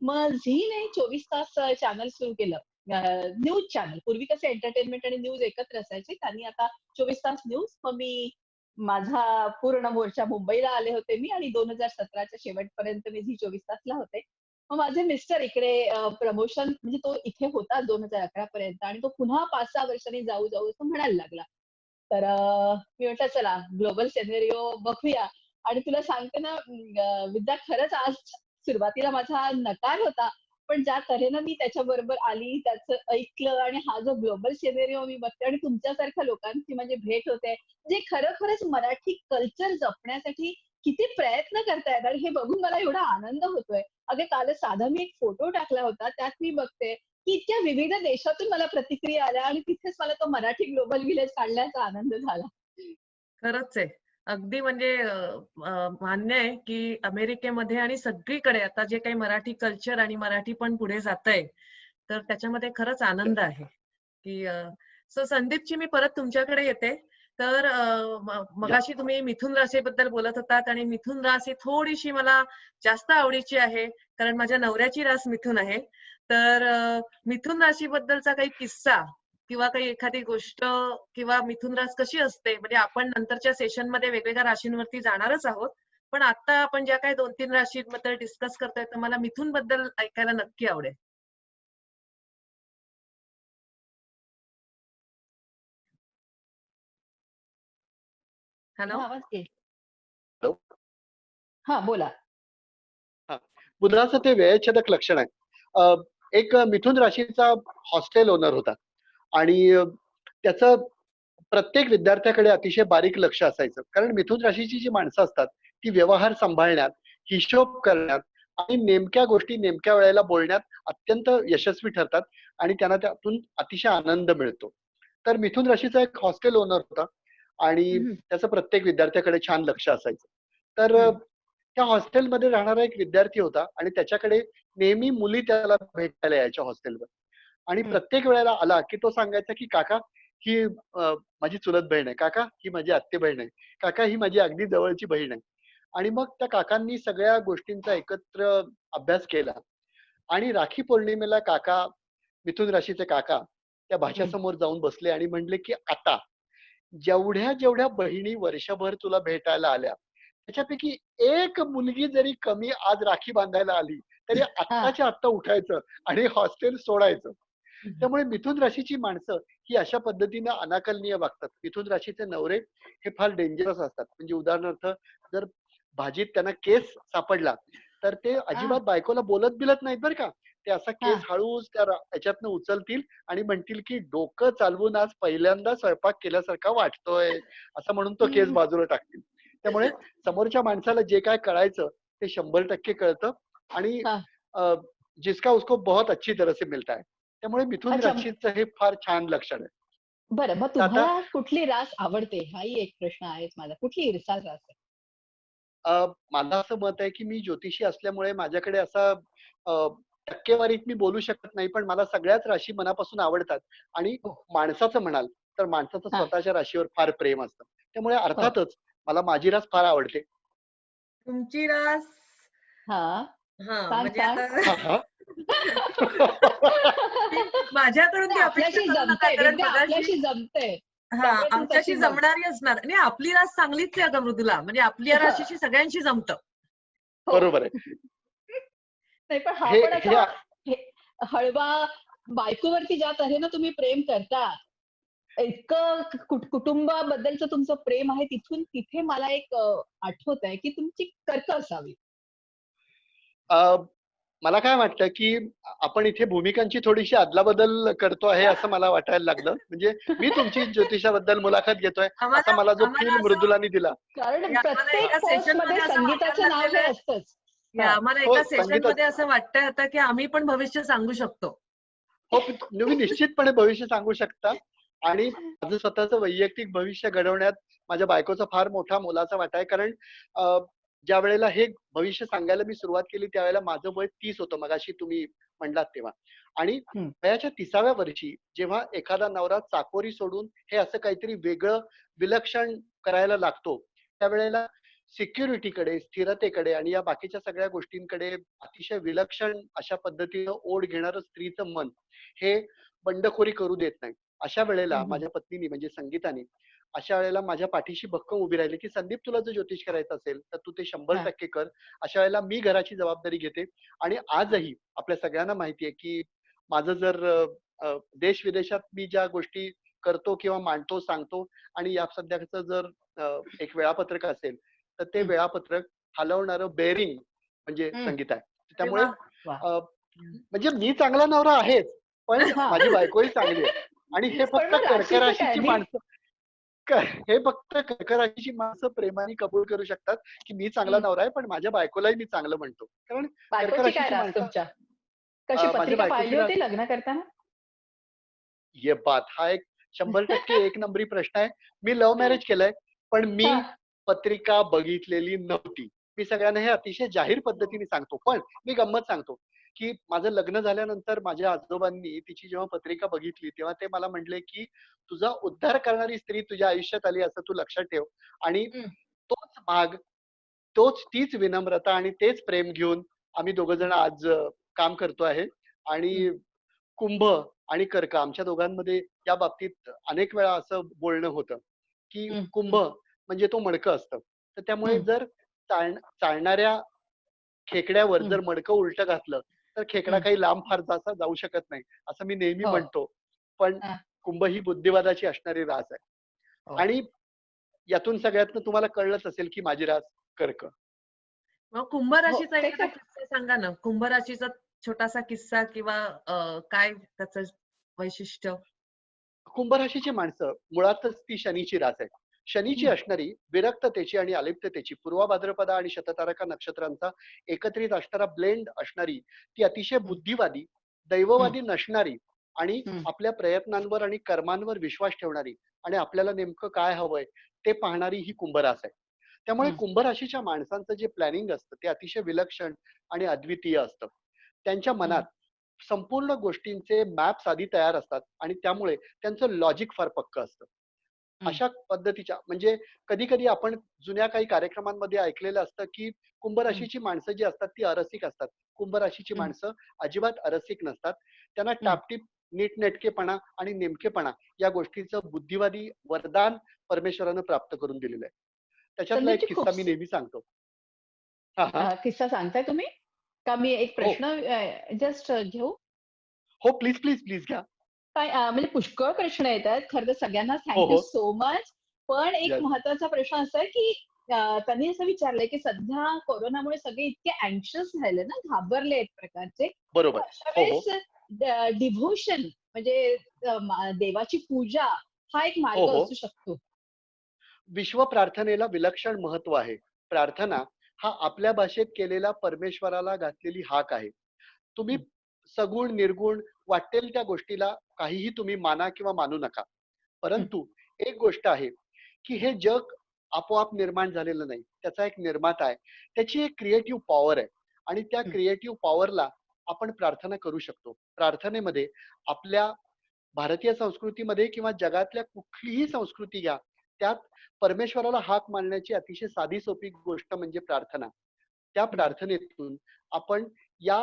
मग झीने 24 तास चॅनल सुरू केलं. News channel. पूर्वी कसं एंटरटेनमेंट आणि न्यूज एकत्र असायचे. त्यांनी आता 24 तास न्यूज. मग मी माझा पूर्ण मोर्चा मुंबईला आले होते मी आणि 2017च्या शेवटपर्यंत मी झी 24 तासला होते. मग माझे मिस्टर इकडे प्रमोशन म्हणजे तो इथे होता 2011 पर्यंत आणि तो पुन्हा 5-6 वर्षांनी जाऊ असं म्हणायला लागला. तर मी म्हटलं चला ग्लोबल सिनेरिओ बघूया आणि तुला सांगते ना विद्या खरंच आज सुरुवातीला माझा नकार होता. पण ज्या तऱ्हेनं मी त्याच्याबरोबर आली, त्याचं ऐकलं आणि हा जो ग्लोबल सिनेरिओ मी बघते आणि तुमच्यासारख्या लोकांची माझी भेट होते. जे खरोखरच मराठी कल्चर जपण्यासाठी किती प्रयत्न करतायत आणि हे बघून मला एवढा आनंद होतोय. अगं कालच साधा मी एक फोटो टाकला होता. त्यात मी बघते, की इतक्या विविध देशातून मला प्रतिक्रिया आल्या आणि तिथेच मला तो मराठी ग्लोबल विलेज काढण्याचा आनंद झाला. खरंच आहे. अगदी म्हणजे मान्य आहे, की अमेरिकेमध्ये आणि सगळीकडे आता जे काही मराठी कल्चर आणि मराठी पण पुढे जातंय, तर त्याच्यामध्ये खरंच आनंद आहे, की सो संदीपची मी परत तुमच्याकडे येते. तर या. मगाशी तुम्ही मिथुन राशीबद्दल बोलत होतात आणि मिथुन रास ही थोडीशी मला जास्त आवडीची आहे, कारण माझ्या नवऱ्याची रास मिथुन आहे. तर मिथुन राशीबद्दलचा काही किस्सा किंवा काही एखादी गोष्ट किंवा मिथुन रास कशी असते म्हणजे आपण नंतरच्या सेशनमध्ये वेगवेगळ्या राशींवरती जाणारच आहोत. पण आता आपण ज्या काही 2-3 राशींबद्दल डिस्कस करतोय तर मला मिथुन बद्दल ऐकायला नक्की आवडेल. हॅलो? हां, आवाज येईल. हॅलो? हां, बोला. हां. बुधाचं ते वेळेच्छेदक लक्षण आहे. एक मिथुन राशीचा हॉस्टेल ओनर होता आणि त्याचं प्रत्येक विद्यार्थ्याकडे अतिशय बारीक लक्ष असायचं. कारण मिथुन राशीची जी माणसं असतात, ती व्यवहार सांभाळण्यात, हिशोब करण्यात आणि नेमक्या गोष्टी नेमक्या वेळेला बोलण्यात अत्यंत यशस्वी ठरतात आणि त्यांना त्यातून अतिशय आनंद मिळतो. तर मिथुन राशीचा एक हॉस्टेल ओनर होता आणि हं, हं. त्याचं प्रत्येक विद्यार्थ्याकडे छान लक्ष असायचं. तर हं. त्या हॉस्टेलमध्ये राहणारा एक विद्यार्थी होता आणि त्याच्याकडे नेहमी मुली त्याला भेटायला यायच्या हॉस्टेलवर आणि हं. प्रत्येक वेळेला आला की तो सांगायचा की काका ही माझी चुलत बहीण आहे, काका ही माझी आत्ते बहीण आहे, काका ही माझी अगदी जवळची बहीण आहे. आणि मग त्या काकांनी सगळ्या गोष्टींचा एकत्र अभ्यास केला आणि राखी पौर्णिमेला काका, मिथुन राशीचे काका त्या हं. भाच्यासमोर जाऊन बसले आणि म्हणले की आता जेवढ्या जेवढ्या बहिणी वर्षभर तुला भेटायला आल्या त्याच्यापैकी एक मुलगी जरी कमी आज राखी बांधायला आली तरी हां. आत्ताच्या आत्ता उठायचं आणि हॉस्टेल सोडायचं. हं. त्यामुळे मिथुन राशीची माणसं ही अशा पद्धतीनं अनाकलनीय वागतात. मिथुन राशीचे नवरे हे फार डेंजरस असतात. म्हणजे उदाहरणार्थ जर भाजीत त्यांना केस सापडला तर ते हां. अजिबात बायकोला बोलत बिलत नाहीत बरं का. ते असा केस हां. हळूच त्या याच्यातनं उचलतील आणि म्हणतील की डोकं चालवून आज पहिल्यांदा स्वयंपाक केल्यासारखा वाटतोय असं म्हणून तो केस हं. बाजूला टाकतील. त्यामुळे समोरच्या माणसाला जे काय कळायचं ते 100% कळतं आणि हा. जिसका उसको बहुत अच्छी तरह से मिलता है. त्यामुळे मिथुन अच्छा. राशीचं हे फार छान लक्षण आहे. बरं, मग तर आता तुम्हाला कुठली रास आवडते? हाही एक प्रश्न आहेच माझा. कुठली ईर्षा रास आहे? माझं असं मत आहे की मी ज्योतिषी असल्यामुळे माझ्याकडे असा अ, टक्केवारीत मी बोलू शकत नाही, पण मला सगळ्याच राशी मनापासून आवडतात आणि हो. माणसाचं म्हणाल तर माणसाचं हा. स्वतःच्या राशीवर फार प्रेम असतं. त्यामुळे हो. अर्थातच मला माझी रास फार आवडते. तुमची रास हा. सांग म्हणजे सांग. आता हां, हां. ती माझ्याकडून ती नाही, अपेक्षा आपल्याशी करू नका जमतंय कारण विद्या, मगाशी आपल्याशी जमतंय. त्यामुळे तू आमच्याशी तशी बघ. जमणारी असणार आणि आपली रास चांगलीच आहे अगं मृदुला म्हणजे आपल्या राशीशी सगळ्यांशी जमतं. हो. बरोबर आहे. नाही पण हा हे पण हे असा हे हळवा बायकोवरती ज्या तऱ्हेनं तुम्ही प्रेम करता, इतकं कुटुंबाबद्दलचं तुमचं प्रेम आहे, तिथून तिथे मला एक आठवत आहे की तुमची कर्क असावी. अ, मला काय वाटतं, की आपण इथे भूमिकांची थोडीशी अदलाबदल करतो आहे, असं मला वाटायला लागलं. म्हणजे मी तुमची ज्योतिषाबद्दल मुलाखत घेतोय, असा आम्हाला मला जो आम्हाला फील असं मृदुलानी दिला. कारण आम्हाला प्रत्येक एका पोस्ट सेशन मध्ये मध्ये असं वाटायला संगीताचं नाव लागलेलं हे आहे असतंच. हा. आम्हाला हो, एका सेशन संगीतच. मध्ये असं वाटतंय आता की आम्ही पण भविष्य सांगू शकतो. हो, तुम्ही निश्चितपणे भविष्य सांगू शकता आणि माझं स्वतःचं वैयक्तिक भविष्य घडवण्यात माझ्या बायकोचा फार मोठा मोलाचा वाटा आहे. कारण ज्यावेळेला हे भविष्य सांगायला मी सुरुवात केली, त्यावेळेला माझं वय 30 होतं, मगाशी तुम्ही म्हणलात तेव्हा. आणि हं. वयाच्या 30व्या वर्षी जेव्हा एखादा नवरा चाकोरी सोडून हे असं काहीतरी वेगळं, विलक्षण करायला लागतो, त्यावेळेला सिक्युरिटीकडे, स्थिरतेकडे आणि या बाकीच्या सगळ्या गोष्टींकडे अतिशय विलक्षण अशा पद्धतीनं ओढ घेणारं स्त्रीचं मन हे बंडखोरी करू देत नाही. अशा वेळेला हं, हं. माझ्या पत्नीनी म्हणजे संगीताने अशा वेळेला माझ्या पाठीशी भक्कम उभी राहिली, की "संदीप तुला जर ज्योतिष करायचं असेल, तर तू ते हां. 100% कर." अशा वेळेला मी घराची जबाबदारी घेते आणि आजही आपल्या सगळ्यांना माहिती आहे, की माझं जर देश-विदेशात मी ज्या गोष्टी करतो किंवा मांडतो, सांगतो आणि या सध्याचं जर एक वेळापत्रक असेल, तर ते हं. वेळापत्रक हलवणारं बेअरिंग म्हणजे हं. संगीत आहे. अरे त्यामुळे वाह! वाह! म्हणजे मी चांगला नवरा आहेच, पण हां. माझी बायकोही चांगली आहे. आणि हे पण फक्त मग कर्क राशीचं काय? राशीची माणसं हे फक्त कर्क राशीची माणसं प्रेमाने कबूल करू शकतात, की मी चांगला हं. नवरा आहे, पण माझ्या बायकोलाही मी चांगलं म्हणतो. कारण कर्क बायकोची काय राशीची रास माणसं तुमच्या? कशी माझ्या पत्रिका बायकोची पाहिली होती लग्न करताना? ये बात हा एक 100% एक नंबरी प्रश्न आहे. मी लव्ह मॅरेज केलंय, पण मी हां. पत्रिका बघितलेली नव्हती. मी सगळ्यांना हे अतिशय जाहीर पद्धतीने सांगतो. पण मी गंमत सांगतो, की माझं लग्न झाल्यानंतर माझ्या आजोबांनी तिची जेव्हा पत्रिका बघितली, तेव्हा ते मला म्हटले, की "तुझा उद्धार करणारी स्त्री तुझ्या आयुष्यात आली असं तू लक्षात ठेव." आणि हं. तोच भाग, तीच विनम्रता आणि तेच प्रेम घेऊन आम्ही दोघं जण आज काम करतो आहे. हं. आणि कुंभ आणि कर्क आमच्या दोघांमध्ये या बाबतीत अनेक वेळा असं बोलणं होतं, की हं. कुंभ हं. म्हणजे तो मडकं असतं. तर त्यामुळे हं. जर चालणाऱ्या खेकड्यावर हं. जर मडकं उलटं घातलं, तर खेकडा हं. काही लांब फार जाता जाऊ शकत नाही, असं मी नेहमी हो. म्हणतो. पण हां. कुंभ ही बुद्धिवादाची असणारी रास आहे. हो. आणि यातून सगळ्यातनं तुम्हाला कळलंच असेल, की माझी रास कर्क. मग कुंभ हो. राशीचा ते एखादा काय किस्सा सांगा ना. कुंभ राशीचा छोटासा किस्सा किंवा काय त्याचं वैशिष्ट्य? कुंभ राशीची माणसं मुळातच ती शनीची रास आहे. शनीची हं. असणारी विरक्ततेची आणि अलिप्ततेची पूर्व भाद्रपदा आणि शततारका नक्षत्रांचा एकत्रित असणारा ब्लेंड असणारी ती अतिशय हं. बुद्धिवादी, हं. दैववादी नसणारी आणि हं. आपल्या प्रयत्नांवर आणि कर्मांवर विश्वास ठेवणारी आणि आपल्याला नेमकं काय हवंय ते पाहणारी ही कुंभ रास आहे. त्यामुळे हं. कुंभ राशीच्या माणसांचं जे प्लॅनिंग असतं ते अतिशय विलक्षण आणि अद्वितीय असतं. त्यांच्या मनात हं. संपूर्ण गोष्टींचे मॅप्स आधी तयार असतात आणि त्यामुळे त्यांचं लॉजिक फार पक्कं असतं. हं. अशा पद्धतीच्या म्हणजे कधी-कधी आपण जुन्या काही कार्यक्रमांमध्ये ऐकलेलं असतं, की कुंभ हं. राशीची माणसं जी असतात ती अरसिक असतात. कुंभ राशीची हं. माणसं अजिबात अरसिक नसतात. त्यांना हं. टापटीप, नीटनेटकेपणा आणि नेमकेपणा या गोष्टीचं बुद्धिवादी वरदान परमेश्वरानं प्राप्त करून दिलेलं आहे. त्याच्यातला एक संदीपजी खूप किस्सा मी नेहमी सांगतो. हां, हां. किस्सा सांगताय तुम्ही? का मी एक हो. प्रश्न जस्ट घेऊ? हो, प्लीज, प्लीज, प्लीज घ्या. काय म्हणजे पुष्कळ प्रश्न येतायत. खरं तर सगळ्यांना हो, थँक यू हो. So much. पण एक येस. महत्त्वाचा प्रश्न असा आहे, की त्यांनी असं विचारलंय, की सध्या कोरोनामुळे सगळे इतके अँक्शियस झाले ना, घाबरले एक प्रकारचे. तर बरोबर. अशा हो, हो. वेळेस डिव्होशन म्हणजे देवाची पूजा हा एक हो, मार्ग हो. असू शकतो. विश्व प्रार्थनेला विलक्षण महत्व आहे. प्रार्थना हा आपल्या भाषेत केलेला परमेश्वराला घातलेली हाक आहे. तुम्ही सगुण निर्गुण वाटेल त्या गोष्टीला काहीही तुम्ही माना किंवा मानू नका. परंतु एक गोष्ट आहे की हे जग आपोआप निर्माण झालेलं नाही. त्याचा एक निर्माता आहे. त्याची एक क्रिएटिव्ह पॉवर आहे आणि त्या क्रिएटिव्ह पॉवरला आपण प्रार्थना करू शकतो. प्रार्थनेमध्ये आपल्या भारतीय संस्कृतीमध्ये किंवा जगातल्या कुठलीही संस्कृती घ्या, त्यात परमेश्वराला हाक मारण्याची अतिशय साधी सोपी गोष्ट म्हणजे प्रार्थना. त्या प्रार्थनेतून आपण या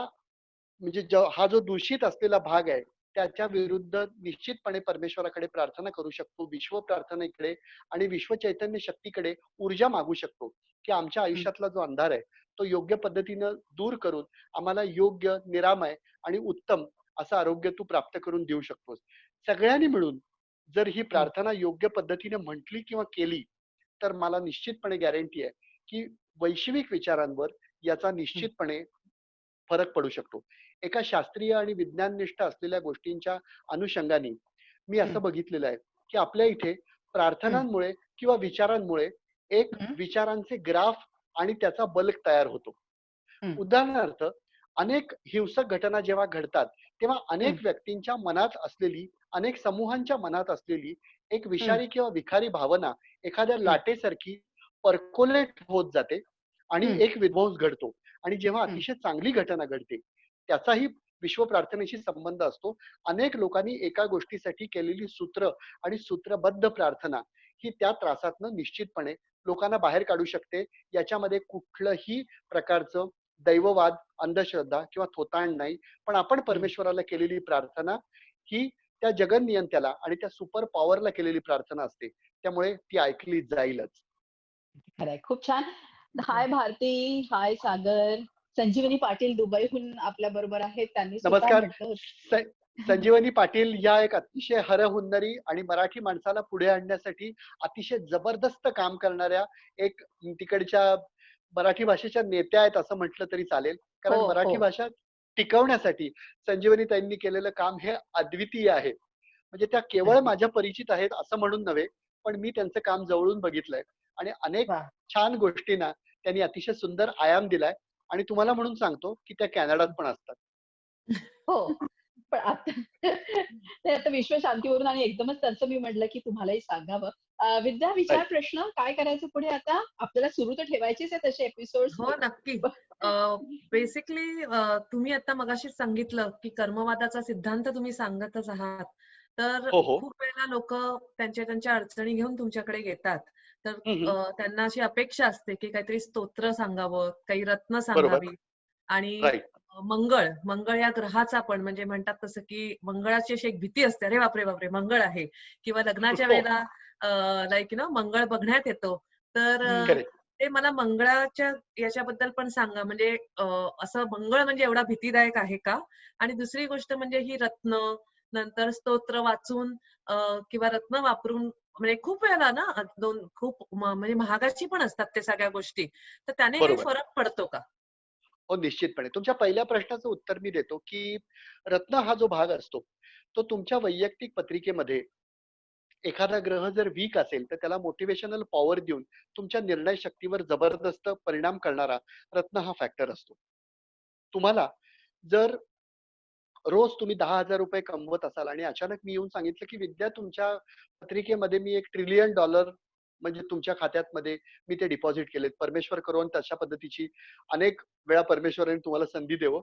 म्हणजे हा जो दूषित असलेला भाग आहे त्याच्या विरुद्ध निश्चितपणे परमेश्वराकडे प्रार्थना करू शकतो. विश्व प्रार्थनेकडे आणि विश्व चैतन्य शक्तीकडे ऊर्जा मागू शकतो की आमच्या आयुष्यातला जो अंधार आहे तो योग्य पद्धतीनं दूर करून आम्हाला योग्य, निरामय आणि उत्तम असं आरोग्य तू प्राप्त करून देऊ शकतोस. सगळ्यांनी मिळून जर ही प्रार्थना योग्य पद्धतीने म्हटली किंवा केली तर मला निश्चितपणे गॅरंटी आहे की वैश्विक विचारांवर याचा निश्चितपणे फरक पडू शकतो. एका शास्त्रीय आणि विज्ञाननिष्ठ असलेल्या गोष्टींच्या अनुषंगाने मी असं बघितलेलं आहे की आपल्या इथे प्रार्थनांमुळे किंवा विचारांमुळे एक विचारांचे ग्राफ आणि त्याचा बल्क तयार होतो. उदाहरणार्थ अनेक हिंसक घटना जेव्हा घडतात तेव्हा अनेक व्यक्तींच्या मनात असलेली, अनेक समूहांच्या मनात असलेली एक विषारी किंवा विखारी भावना एखाद्या लाटेसारखी पर्कोलेट होत जाते आणि एक विध्वंस घडतो. आणि जेव्हा अतिशय चांगली घटना घडते त्याचाही विश्व प्रार्थनेशी संबंध असतो. अनेक लोकांनी एका गोष्टीसाठी केलेली सूत्र आणि सूत्रबद्ध प्रार्थना ही त्या त्रासातनं निश्चितपणे लोकांना बाहेर काढू शकते. याच्यामध्ये कुठलंही प्रकारचं दैववाद, अंधश्रद्धा किंवा थोतांड नाही. पण आपण परमेश्वराला केलेली प्रार्थना ही त्या जगनियंत्याला आणि त्या सुपर पॉवरला केलेली प्रार्थना असते. त्यामुळे ती ऐकली जाईलच. खरंय. खूप छान. हाय भारती, हाय सागर. संजीवनी पाटील दुबईहून आपल्या बरोबर आहेत. त्यांनी सुद्धा नमस्कार. म्हटलं होतं. संजीवनी पाटील या एक अतिशय हरहुन्नरी आणि मराठी माणसाला पुढे आणण्यासाठी अतिशय जबरदस्त काम करणाऱ्या एक तिकडच्या मराठी भाषेच्या नेत्या आहेत असं म्हटलं तरी चालेल. कारण हो, मराठी हो. भाषा टिकवण्यासाठी संजीवनी ताईंनी केलेलं काम हे अद्वितीय आहे. म्हणजे त्या केवळ माझ्या परिचित आहेत असं म्हणून नव्हे, पण मी त्यांचं काम जवळून बघितलंय आणि अनेक वाह! छान गोष्टींना त्यांनी अतिशय सुंदर आयाम दिलाय. आणि तुम्हाला म्हणून सांगतो की त्या कॅनडात पण असतात. हो. पण आता ते आता विश्व शांतीवरून आणि एकदमच त्यांचं मी म्हटलं की तुम्हालाही सांगावं. विद्या विचार प्रश्न काय करायचं पुढे आता? आपल्याला सुरू तर ठेवायचेच आहेत तसे एपिसोड्स. हो, नक्की. बेसिकली तुम्ही आता मगाशीच सांगितलं की कर्मवादाचा सिद्धांत तुम्ही सांगतच आहात. तर हो, हो. खूप वेळेला लोकं त्यांच्या अडचणी घेऊन तुमच्याकडे येतात. तर त्यांना अशी अपेक्षा असते की काहीतरी स्तोत्र सांगावं, काही रत्न बरोबर. सांगावी आणि राइट. मंगळ या ग्रहाचा पण म्हणजे म्हणतात तसं की मंगळाची अशी एक भीती असते. अरे बापरे, बापरे मंगळ आहे किंवा लग्नाच्या हो. वेळेला लाइक मंगळ बघण्यात येतो. तर करेक्ट. ते मला मंगळाच्या याच्याबद्दल पण सांगा. म्हणजे असं मंगळ म्हणजे एवढा भीतीदायक आहे का? आणि दुसरी गोष्ट म्हणजे ही रत्न नंतर स्तोत्र वाचून किंवा रत्न वापरून म्हणजे खूप वेळेला ना खूप म्हणजे महागाची पण असतात ते सगळ्या गोष्टी. तर त्याने काही बरोबर. फरक पडतो का? हो, निश्चितपणे. तुमच्या पहिल्या प्रश्नाचं उत्तर मी देतो, की रत्न हा जो भाग असतो, तो तुमच्या वैयक्तिक पत्रिकेमध्ये एखादा ग्रह जर वीक असेल, तर त्याला मोटिव्हेशनल पॉवर देऊन तुमच्या निर्णय शक्तीवर जबरदस्त परिणाम करणारा रत्न हा फॅक्टर असतो. तुम्हाला जर रोज तुम्ही ₹10,000 कमवत असाल आणि अचानक मी येऊन सांगितलं, की विद्या तुमच्या पत्रिकेमध्ये मी $1 ट्रिलियन म्हणजे तुमच्या खात्यामध्ये मी ते डिपॉझिट केलेत. परमेश्वर करो आणि तशा पद्धतीची अनेक वेळा परमेश्वराने तुम्हाला संधी देवो.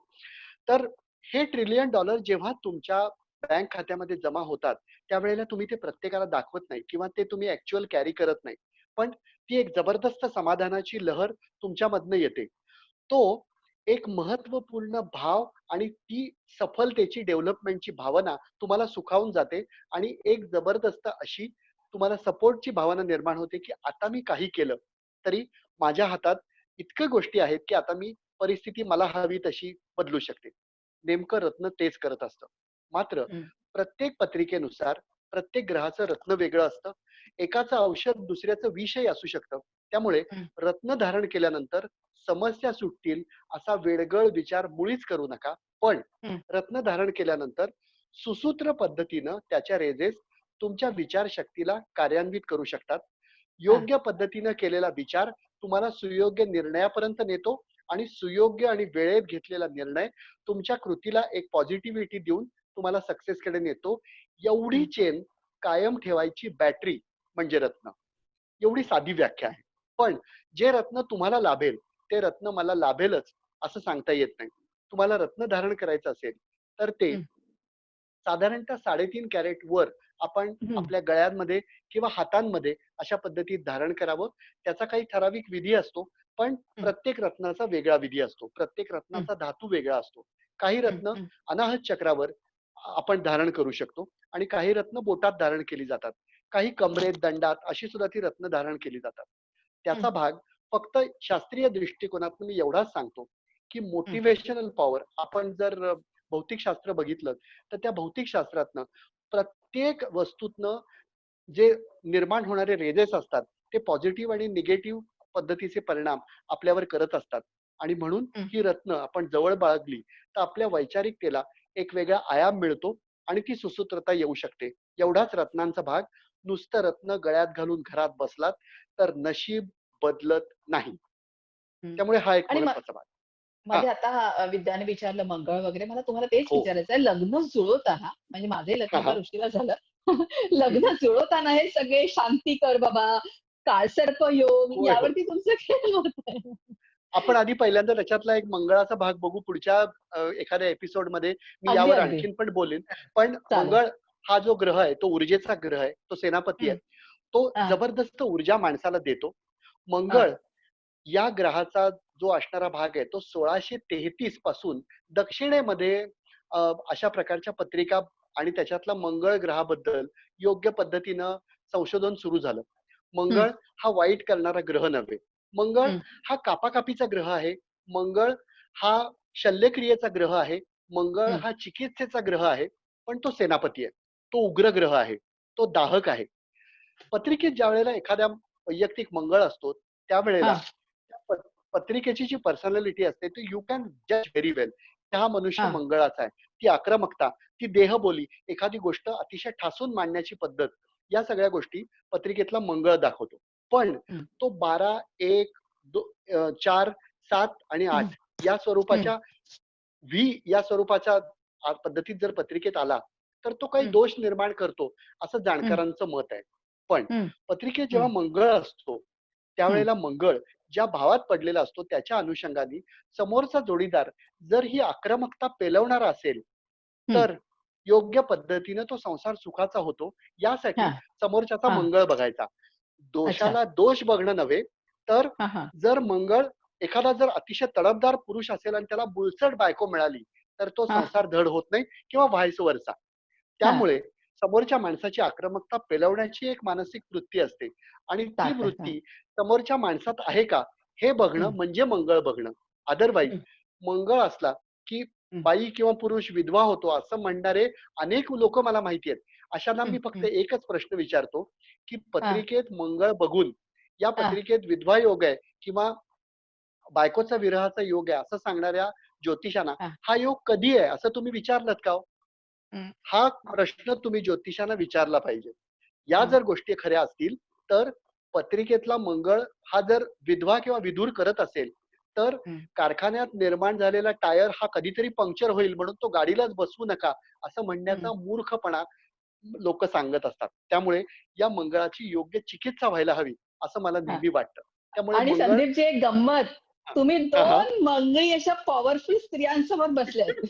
तर हे $1 ट्रिलियन जेव्हा तुमच्या बँक खात्यामध्ये जमा होतात, त्यावेळेला तुम्ही ते प्रत्येकाला दाखवत नाही किंवा ते तुम्ही ॲक्चुअल कॅरी करत नाही. पण ती एक जबरदस्त समाधानाची लहर तुमच्यामधनं येते. तो एक महत्त्वपूर्ण भाव आणि ती सफलतेची डेव्हलपमेंटची भावना तुम्हाला सुखावून जाते आणि एक जबरदस्त अशी तुम्हाला सपोर्टची भावना निर्माण होते, की आता मी काही केलं तरी माझ्या हातात इतक्या गोष्टी आहेत, की आता मी परिस्थिती मला हवी तशी बदलू शकते. नेमकं रत्न तेच करत असतं. मात्र प्रत्येक पत्रिकेनुसार प्रत्येक ग्रहाचं रत्न वेगळं असतं. एकाचं औषध दुसऱ्याचं विषही असू शकतं. त्यामुळे रत्न धारण केल्यानंतर समस्या सुटतील असा वेडगळ विचार मुळीच करू नका. पण रत्न धारण केल्यानंतर सुसूत्र पद्धतीनं त्याच्या रेजेस तुमच्या विचारशक्तीला कार्यान्वित करू शकतात. योग्य पद्धतीनं केलेला विचार तुम्हाला सुयोग्य निर्णयापर्यंत नेतो आणि सुयोग्य आणि वेळेत घेतलेला निर्णय तुमच्या कृतीला एक पॉझिटिव्हिटी देऊन तुम्हाला सक्सेसकडे नेतो. एवढी चेन कायम ठेवायची बॅटरी म्हणजे रत्न. एवढी साधी व्याख्या आहे. पण जे रत्न तुम्हाला लाभेल ते रत्न मला लाभेलच असं सांगता येत नाही. तुम्हाला रत्न धारण करायचं असेल तर ते हं. साधारणतः 3.5 कॅरेट वर आपण हं. आपल्या गळ्यांमध्ये किंवा हातांमध्ये अशा पद्धतीत धारण करावं. त्याचा काही ठराविक विधी असतो, पण प्रत्येक रत्नाचा वेगळा विधी असतो. प्रत्येक रत्नाचा धातू वेगळा असतो. काही रत्न अनाहत चक्रावर आपण धारण करू शकतो आणि काही रत्न बोटात धारण केली जातात. काही कमरेत, दंडात अशी सुद्धा ती रत्न धारण केली जातात. त्याचा भाग फक्त शास्त्रीय दृष्टिकोनातून मी एवढाच सांगतो, की मोटिवेशनल पॉवर आपण जर भौतिकशास्त्र बघितलं तर त्या भौतिकशास्त्रातनं प्रत्येक वस्तूतनं जे निर्माण होणारे रेजेस असतात ते पॉझिटिव्ह आणि निगेटिव्ह पद्धतीचे परिणाम आपल्यावर करत असतात. आणि म्हणून ही रत्न आपण जवळ बाळगली तर आपल्या वैचारिकतेला एक वेगळा आयाम मिळतो आणि ती सुसूत्रता येऊ शकते. एवढाच रत्नांचा भाग. नुसतं रत्न गळ्यात घालून घरात बसलात तर नशीब बदलत नाही. त्यामुळे हा एक आणि महत्वाचा भाग. मध्ये आता विद्याने विचारलं मंगळ वगैरे, मला तुम्हाला तेच हो. विचारायचं आहे. लग्न जुळवताना, म्हणजे माझे लग्न हा, हा. फार उशिरा झालं. लग्न जुळवताना हे सगळे शांती कर बाबा, काळसर्प योग, होय, होय. यावरती तुमचं काय मत आहे? आपण आधी पहिल्यांदा त्याच्यातला एक मंगळाचा भाग बघू पुढच्या एखाद्या एपिसोड मध्ये. मी अगदी यावर अगदी आणखीन पण बोलेन. पण चालेल. मंगळ हा जो ग्रह आहे तो ऊर्जेचा ग्रह आहे, तो सेनापती आहे. तो हा, जबरदस्त ऊर्जा माणसाला देतो. हा, मंगळ या ग्रहाचा जो असणारा भाग आहे तो 1633 पासून दक्षिणेमध्ये अशा प्रकारच्या पत्रिका आणि त्याच्यातला मंगळ ग्रहाबद्दल योग्य पद्धतीनं संशोधन सुरू झालं. मंगळ हा वाईट करणारा ग्रह नव्हे. मंगळ हा कापाकापीचा ग्रह आहे. मंगळ हा शल्यक्रियेचा ग्रह आहे. मंगळ हा चिकित्सेचा ग्रह आहे. पण तो सेनापती आहे. तो उग्र ग्रह आहे. तो दाहक आहे. पत्रिकेत ज्या वेळेला एखाद्या वैयक्तिक मंगळ असतो त्यावेळेला हा, त्या पत्रिकेची जी पर्सनॅलिटी असते ती यू कॅन जज व्हेरी वेल. हा मनुष्य हा, मंगळाचा आहे. ती आक्रमकता, ती देहबोली, एखादी गोष्ट अतिशय ठासून मांडण्याची पद्धत, या सगळ्या गोष्टी पत्रिकेतला मंगळ दाखवतो. पण तो 12, 1, 4, 7 आणि 8 या स्वरूपाच्या या स्वरूपाच्या पद्धतीत जर पत्रिकेत आला तर तो काही दोष निर्माण करतो असं जाणकारांचं मत आहे. पण पत्रिकेत जेव्हा मंगळ असतो त्यावेळेला मंगळ ज्या भावात पडलेला असतो त्याच्या अनुषंगाने समोरचा जोडीदार जर ही आक्रमकता पेलवणारा असेल तर योग्य पद्धतीने तो संसार सुखाचा होतो. यासाठी हा, समोरच्याचा हा, मंगळ बघायचा. अच्छा. दोषाला दोष बघणं नव्हे तर हा, हा, जर मंगळ एखादा जर अतिशय तडफदार पुरुष असेल आणि त्याला बुलचड बायको मिळाली तर तो हा, संसार धड होत नाही किंवा व्हायस वर्सा. हा, त्यामुळे समोरच्या माणसाची आक्रमकता पेलवण्याची एक मानसिक वृत्ती असते आणि ती ताकद, हा. वृत्ती समोरच्या माणसात आहे का हे बघणं म्हणजे मंगळ बघणं. अदरवाईज मंगळ असला की बाई किंवा पुरुष विधवा होतो असं म्हणणारे अनेक लोक मला माहिती आहेत. अशांना मी फक्त एकच प्रश्न विचारतो की पत्रिकेत मंगळ बघून या पत्रिकेत विधवा योग आहे किंवा बायकोचा विरहाचा योग आहे असं सांगणाऱ्या ज्योतिषांना हा योग कधी आहे असं तुम्ही विचारलत का? हा प्रश्न तुम्ही ज्योतिषांना विचारला पाहिजे. या जर गोष्टी खऱ्या असतील तर पत्रिकेतला मंगळ हा जर विधवा किंवा विधूर करत असेल तर कारखान्यात निर्माण झालेला टायर हा कधीतरी पंक्चर होईल म्हणून तो गाडीलाच बसवू नका असं म्हणण्याचा मूर्खपणा लोक सांगत असतात. त्यामुळे या मंगळाची योग्य चिकित्सा व्हायला हवी असं मला नेहमी वाटतं. त्यामुळे आणि मंगळ संदीपची एक गंमत, तुम्ही हा, हा. 2 मंगळी अशा पॉवरफुल स्त्रियांसमोर बसल्यात.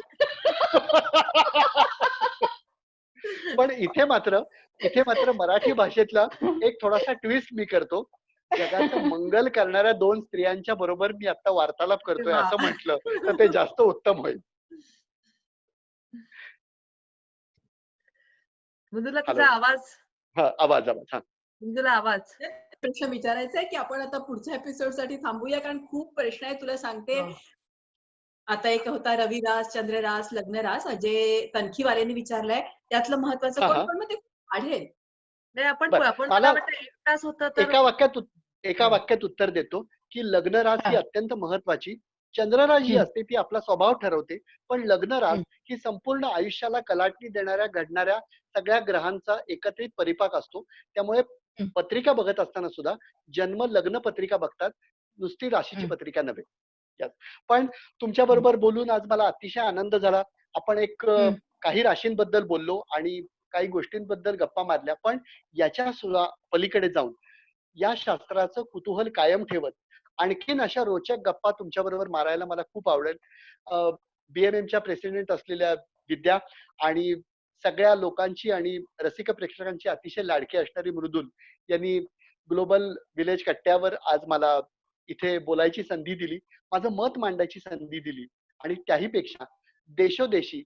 पण इथे मात्र मराठी भाषेतला एक थोडासा ट्विस्ट मी करतो. जगाचं मंगल करणाऱ्या 2 स्त्रियांच्या बरोबर मी आता वार्तालाप करतोय वा. असं म्हटलं तर ते जास्त उत्तम होईल. मृदुला हॅलो. तुझा आवाज, हा, आवाज हा. मृदुला आवाज. प्रश्न विचारायचा आहे की आपण आता पुढच्या एपिसोड साठी थांबूया, कारण खूप प्रश्न आहे. तुला सांगते, आता एक होता रविरास, चंद्ररास, लग्नरास, अजय तनखीवालेने विचारलाय त्यातलं महत्वाचं हा, कोण, हा. पण मग ते वाढेल. नाही, आपण बरं, आपण मला मला वाटतं 1 तास होतं तर एका वाक्यात उत्तर देतो की लग्न रास ही अत्यंत महत्वाची. चंद्रराज जी असते ती आपला स्वभाव ठरवते, पण लग्न रास ही संपूर्ण आयुष्याला कलाटणी देणाऱ्या घडणाऱ्या सगळ्या ग्रहांचा एकत्रित परिपाक असतो. त्यामुळे हं. पत्रिका बघत असताना सुद्धा जन्म लग्न पत्रिका बघतात, नुसती राशीची हं. पत्रिका नव्हे. Yes. पण तुमच्या बरोबर बोलून आज मला अतिशय आनंद झाला. आपण एक हं. काही राशींबद्दल बोललो आणि काही गोष्टींबद्दल गप्पा मारल्या. पण याच्या सुद्धा पलीकडे जाऊन या शास्त्राचं कुतूहल कायम ठेवत आणखीन अशा रोचक गप्पा तुमच्याबरोबर मारायला मला खूप आवडेल. BMMच्या प्रेसिडेंट असलेल्या विद्या आणि सगळ्या लोकांची आणि रसिक प्रेक्षकांची अतिशय लाडकी असणारी मृदुल यांनी ग्लोबल विलेज कट्ट्यावर आज मला इथे बोलायची संधी दिली, माझं मत मांडायची संधी दिली आणि त्याहीपेक्षा देशोदेशी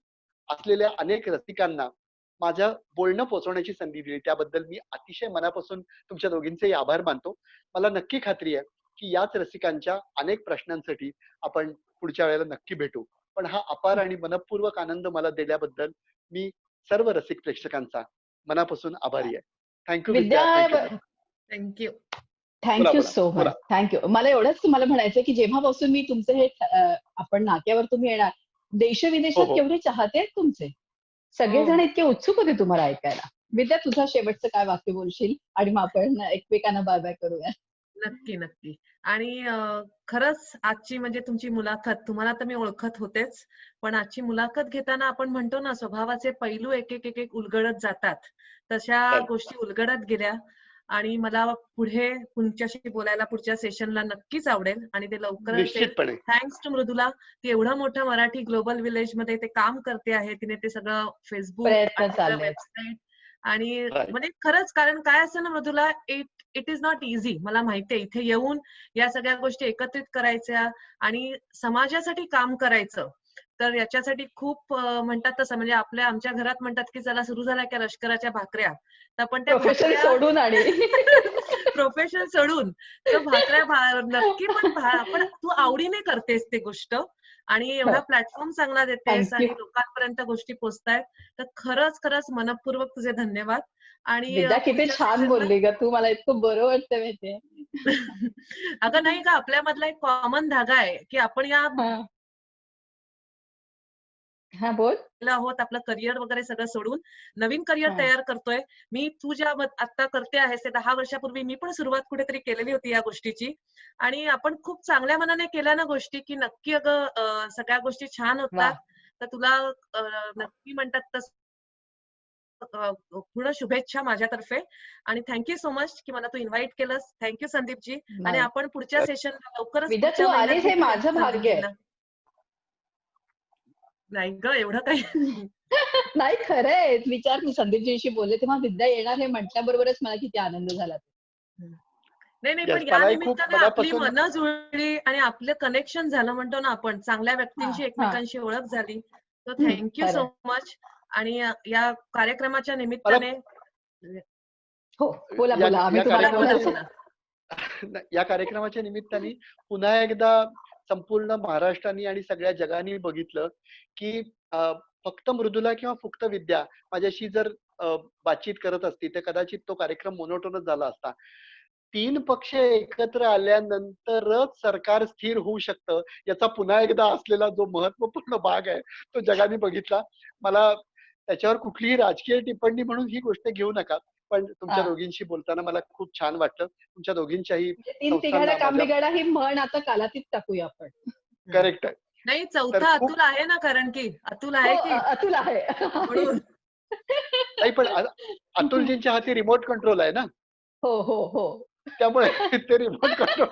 असलेल्या अनेक रसिकांना माझं बोलणं पोहोचवण्याची संधी दिली. त्याबद्दल मी अतिशय मनापासून तुमच्या दोघींचेही आभार मानतो. मला नक्की खात्री आहे, की याच रसिकांच्या अनेक प्रश्नांसाठी आपण पुढच्या वेळेला नक्की भेटू. पण हा अपार आणि मनःपूर्वक आनंद मला दिल्याबद्दल मी सर्व रसिक प्रेक्षकांचा मनापासून आभारी आहे. Thank Vidya. Vidya, thank thank you. Thank you बोला, सो बोला. मच. Thank you. मला एवढंच तुम्हाला म्हणायचंय, की जेव्हापासून मी तुमचं हे आपण नाक्यावर तुम्ही येणार, हो, देशविदेशात हो. केवढे चाहते आहेत तुमचे. हो. सगळेजण इतके उत्सुक होते तुम्हाला ऐकायला. विद्या, तुझं शेवटचं काय वाक्य बोलशील? आणि मग आपण एकमेकांना बाय बाय करूया. नक्की, नक्की. आणि खरंच आजची म्हणजे तुमची मुलाखत, तुम्हाला तर मी ओळखत होतेच, पण आजची मुलाखत घेताना आपण म्हणतो ना, स्वभावाचे पैलू एक उलगडत जातात. तशा Right. गोष्टी उलगडत गेल्या आणि मला पुढे तुमच्याशी बोलायला पुढच्या सेशनला नक्कीच आवडेल आणि ते लवकरच येईल. निश्चितपणे. Thanks to Mridula. ती एवढं मोठं मराठी ग्लोबल विलेजमध्ये ते काम करते आहे. तिने ते सगळं Facebook प्रयत्न आणि चाललेत. वेबसाईट आणि Right. म्हणजे खरंच कारण काय असतं ना Mridula, it is not easy. मला माहितीये इथे येऊन या सगळ्या गोष्टी एकत्रित करायच्या आणि समाजासाठी काम करायचं. तर याच्यासाठी खूप म्हणतात तसं म्हणजे आमच्या घरात म्हणतात की चला सुरू झाल्या की लष्कराच्या भाकऱ्या. तर आपण त्या प्रोफेशन भाकऱ्या सोडून आणि प्रोफेशन सोडून तर भाकऱ्या नक्की पण तू आवडीने करतेस ती गोष्ट आणि एवढा प्लॅटफॉर्म चांगला देतेस थँक यू. आणि लोकांपर्यंत गोष्टी पोहोचतायत. तर खरंच मनःपूर्वक तुझे धन्यवाद. आणि विद्या, किती पुढच्या छान seasonला बोलली ग तू. मला इतकं बरं वाटतं माहितीये. अगं नाही का आपल्यामधला एक कॉमन धागा आहे की आपण या हा. हा, बोल. आहोत आपलं करिअर वगैरे सगळं सोडून नवीन करिअर हा. तयार करतोय. तू ज्या आता करते आहेस ते 10 वर्षापूर्वी मी पण सुरुवात कुठेतरी केलेली होती या गोष्टीची आणि आपण खूप चांगल्या मनाने केल्या ना गोष्टी की नक्की अगं सगळ्या गोष्टी छान वा. होतात. तर तुला नक्की म्हणतात तसं पूर्ण शुभेच्छा माझ्यातर्फे आणि थँक्यू सो मच की मला तू इन्व्हाइट केलंस. थँक्यू संदीपजी. आणि नाही आपण पुढच्या सेशनला लवकरच विद्या, तू पुढच्या महिन्यात आलीस हे भेटूया माझं भाग्य आहे. संदीपजींना. नाही ग एवढं काही नाही, खरंय. विचार, मी संदीपजींशी बोलले तेव्हा विद्या येणार हे म्हटल्याबरोबरच मला किती आनंद झाला. नाही Yes, पण या मलाही खूप निमित्ताने आपली मनापासून मनं जुळली आणि आपलं कनेक्शन झालं म्हणतो ना आपण चांगल्या व्यक्तींची हा. एकमेकांशी ओळख झाली. तर थँक्यू सो खरंय. मच. आणि या कार्यक्रमाच्या मला निमित्ताने हो, बोला या बोला. आम्ही या तुम्हाला बोला बोलायचं. बोला. या कार्यक्रमाच्या निमित्ताने पुन्हा एकदा संपूर्ण महाराष्ट्राने आणि सगळ्या जगाने बघितलं की फक्त मृदुला किंवा फक्त विद्या माझ्याशी जर बातचीत करत असती तर कदाचित तो कार्यक्रम मोनोटोनच झाला असता. 3 पक्ष एकत्र आल्यानंतरच सरकार स्थिर होऊ शकतं याचा पुन्हा एकदा असलेला जो महत्वपूर्ण भाग आहे तो जगाने बघितला. मला त्याच्यावर कुठलीही राजकीय टिप्पणी म्हणून ही गोष्ट घेऊ नका. पण तुमच्या हा. दोघींशी बोलताना मला खूप छान वाटलं. तुमच्या दोघींच्याही म्हणजे 3 तिघाडा संस्थांना काम माझ्या बिघाडा ही म्हण आता कालातीत टाकूया आपण. करेक्ट आहे. नाही तर चौथा खूप अतुल आहे ना कारण की अतुल हो, आहे की अतुल आहे. म्हणून नाही पण अतुलजींच्या हाती रिमोट कंट्रोल आहे ना. हो हो हो. त्यामुळे ते रिमोट कंट्रोल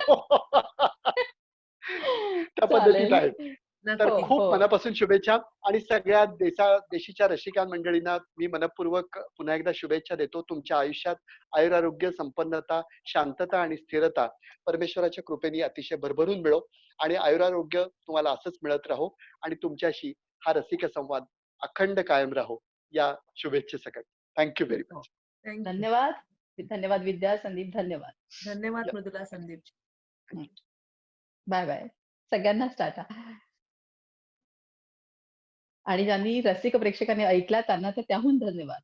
त्या पद्धतीत चालेल. आहे. तर हो नक्की. खूप हो. मनापासून शुभेच्छा आणि सगळ्या देशीच्या रसिका मंडळींना मी मनःपूर्वक पुन्हा एकदा शुभेच्छा देतो. तुमच्या आयुष्यात आयुरारोग्य, संपन्नता, शांतता आणि स्थिरता परमेश्वराच्या कृपेने अतिशय भरभरून मिळो आणि आयुरारोग्य तुम्हाला असंच मिळत राहो आणि तुमच्याशी हा रसिक संवाद अखंड कायम राहो या शुभेच्छेसकट. Thank you very much. थँक्यू. धन्यवाद. धन्यवाद विद्या, संदीप. धन्यवाद. धन्यवाद मृदुला, संदीप. Bye bye. सगळ्यांनाच टाटा. आणि ज्यांनी रसिक प्रेक्षकांनी ऐकला त्यांना तर त्याहून धन्यवाद.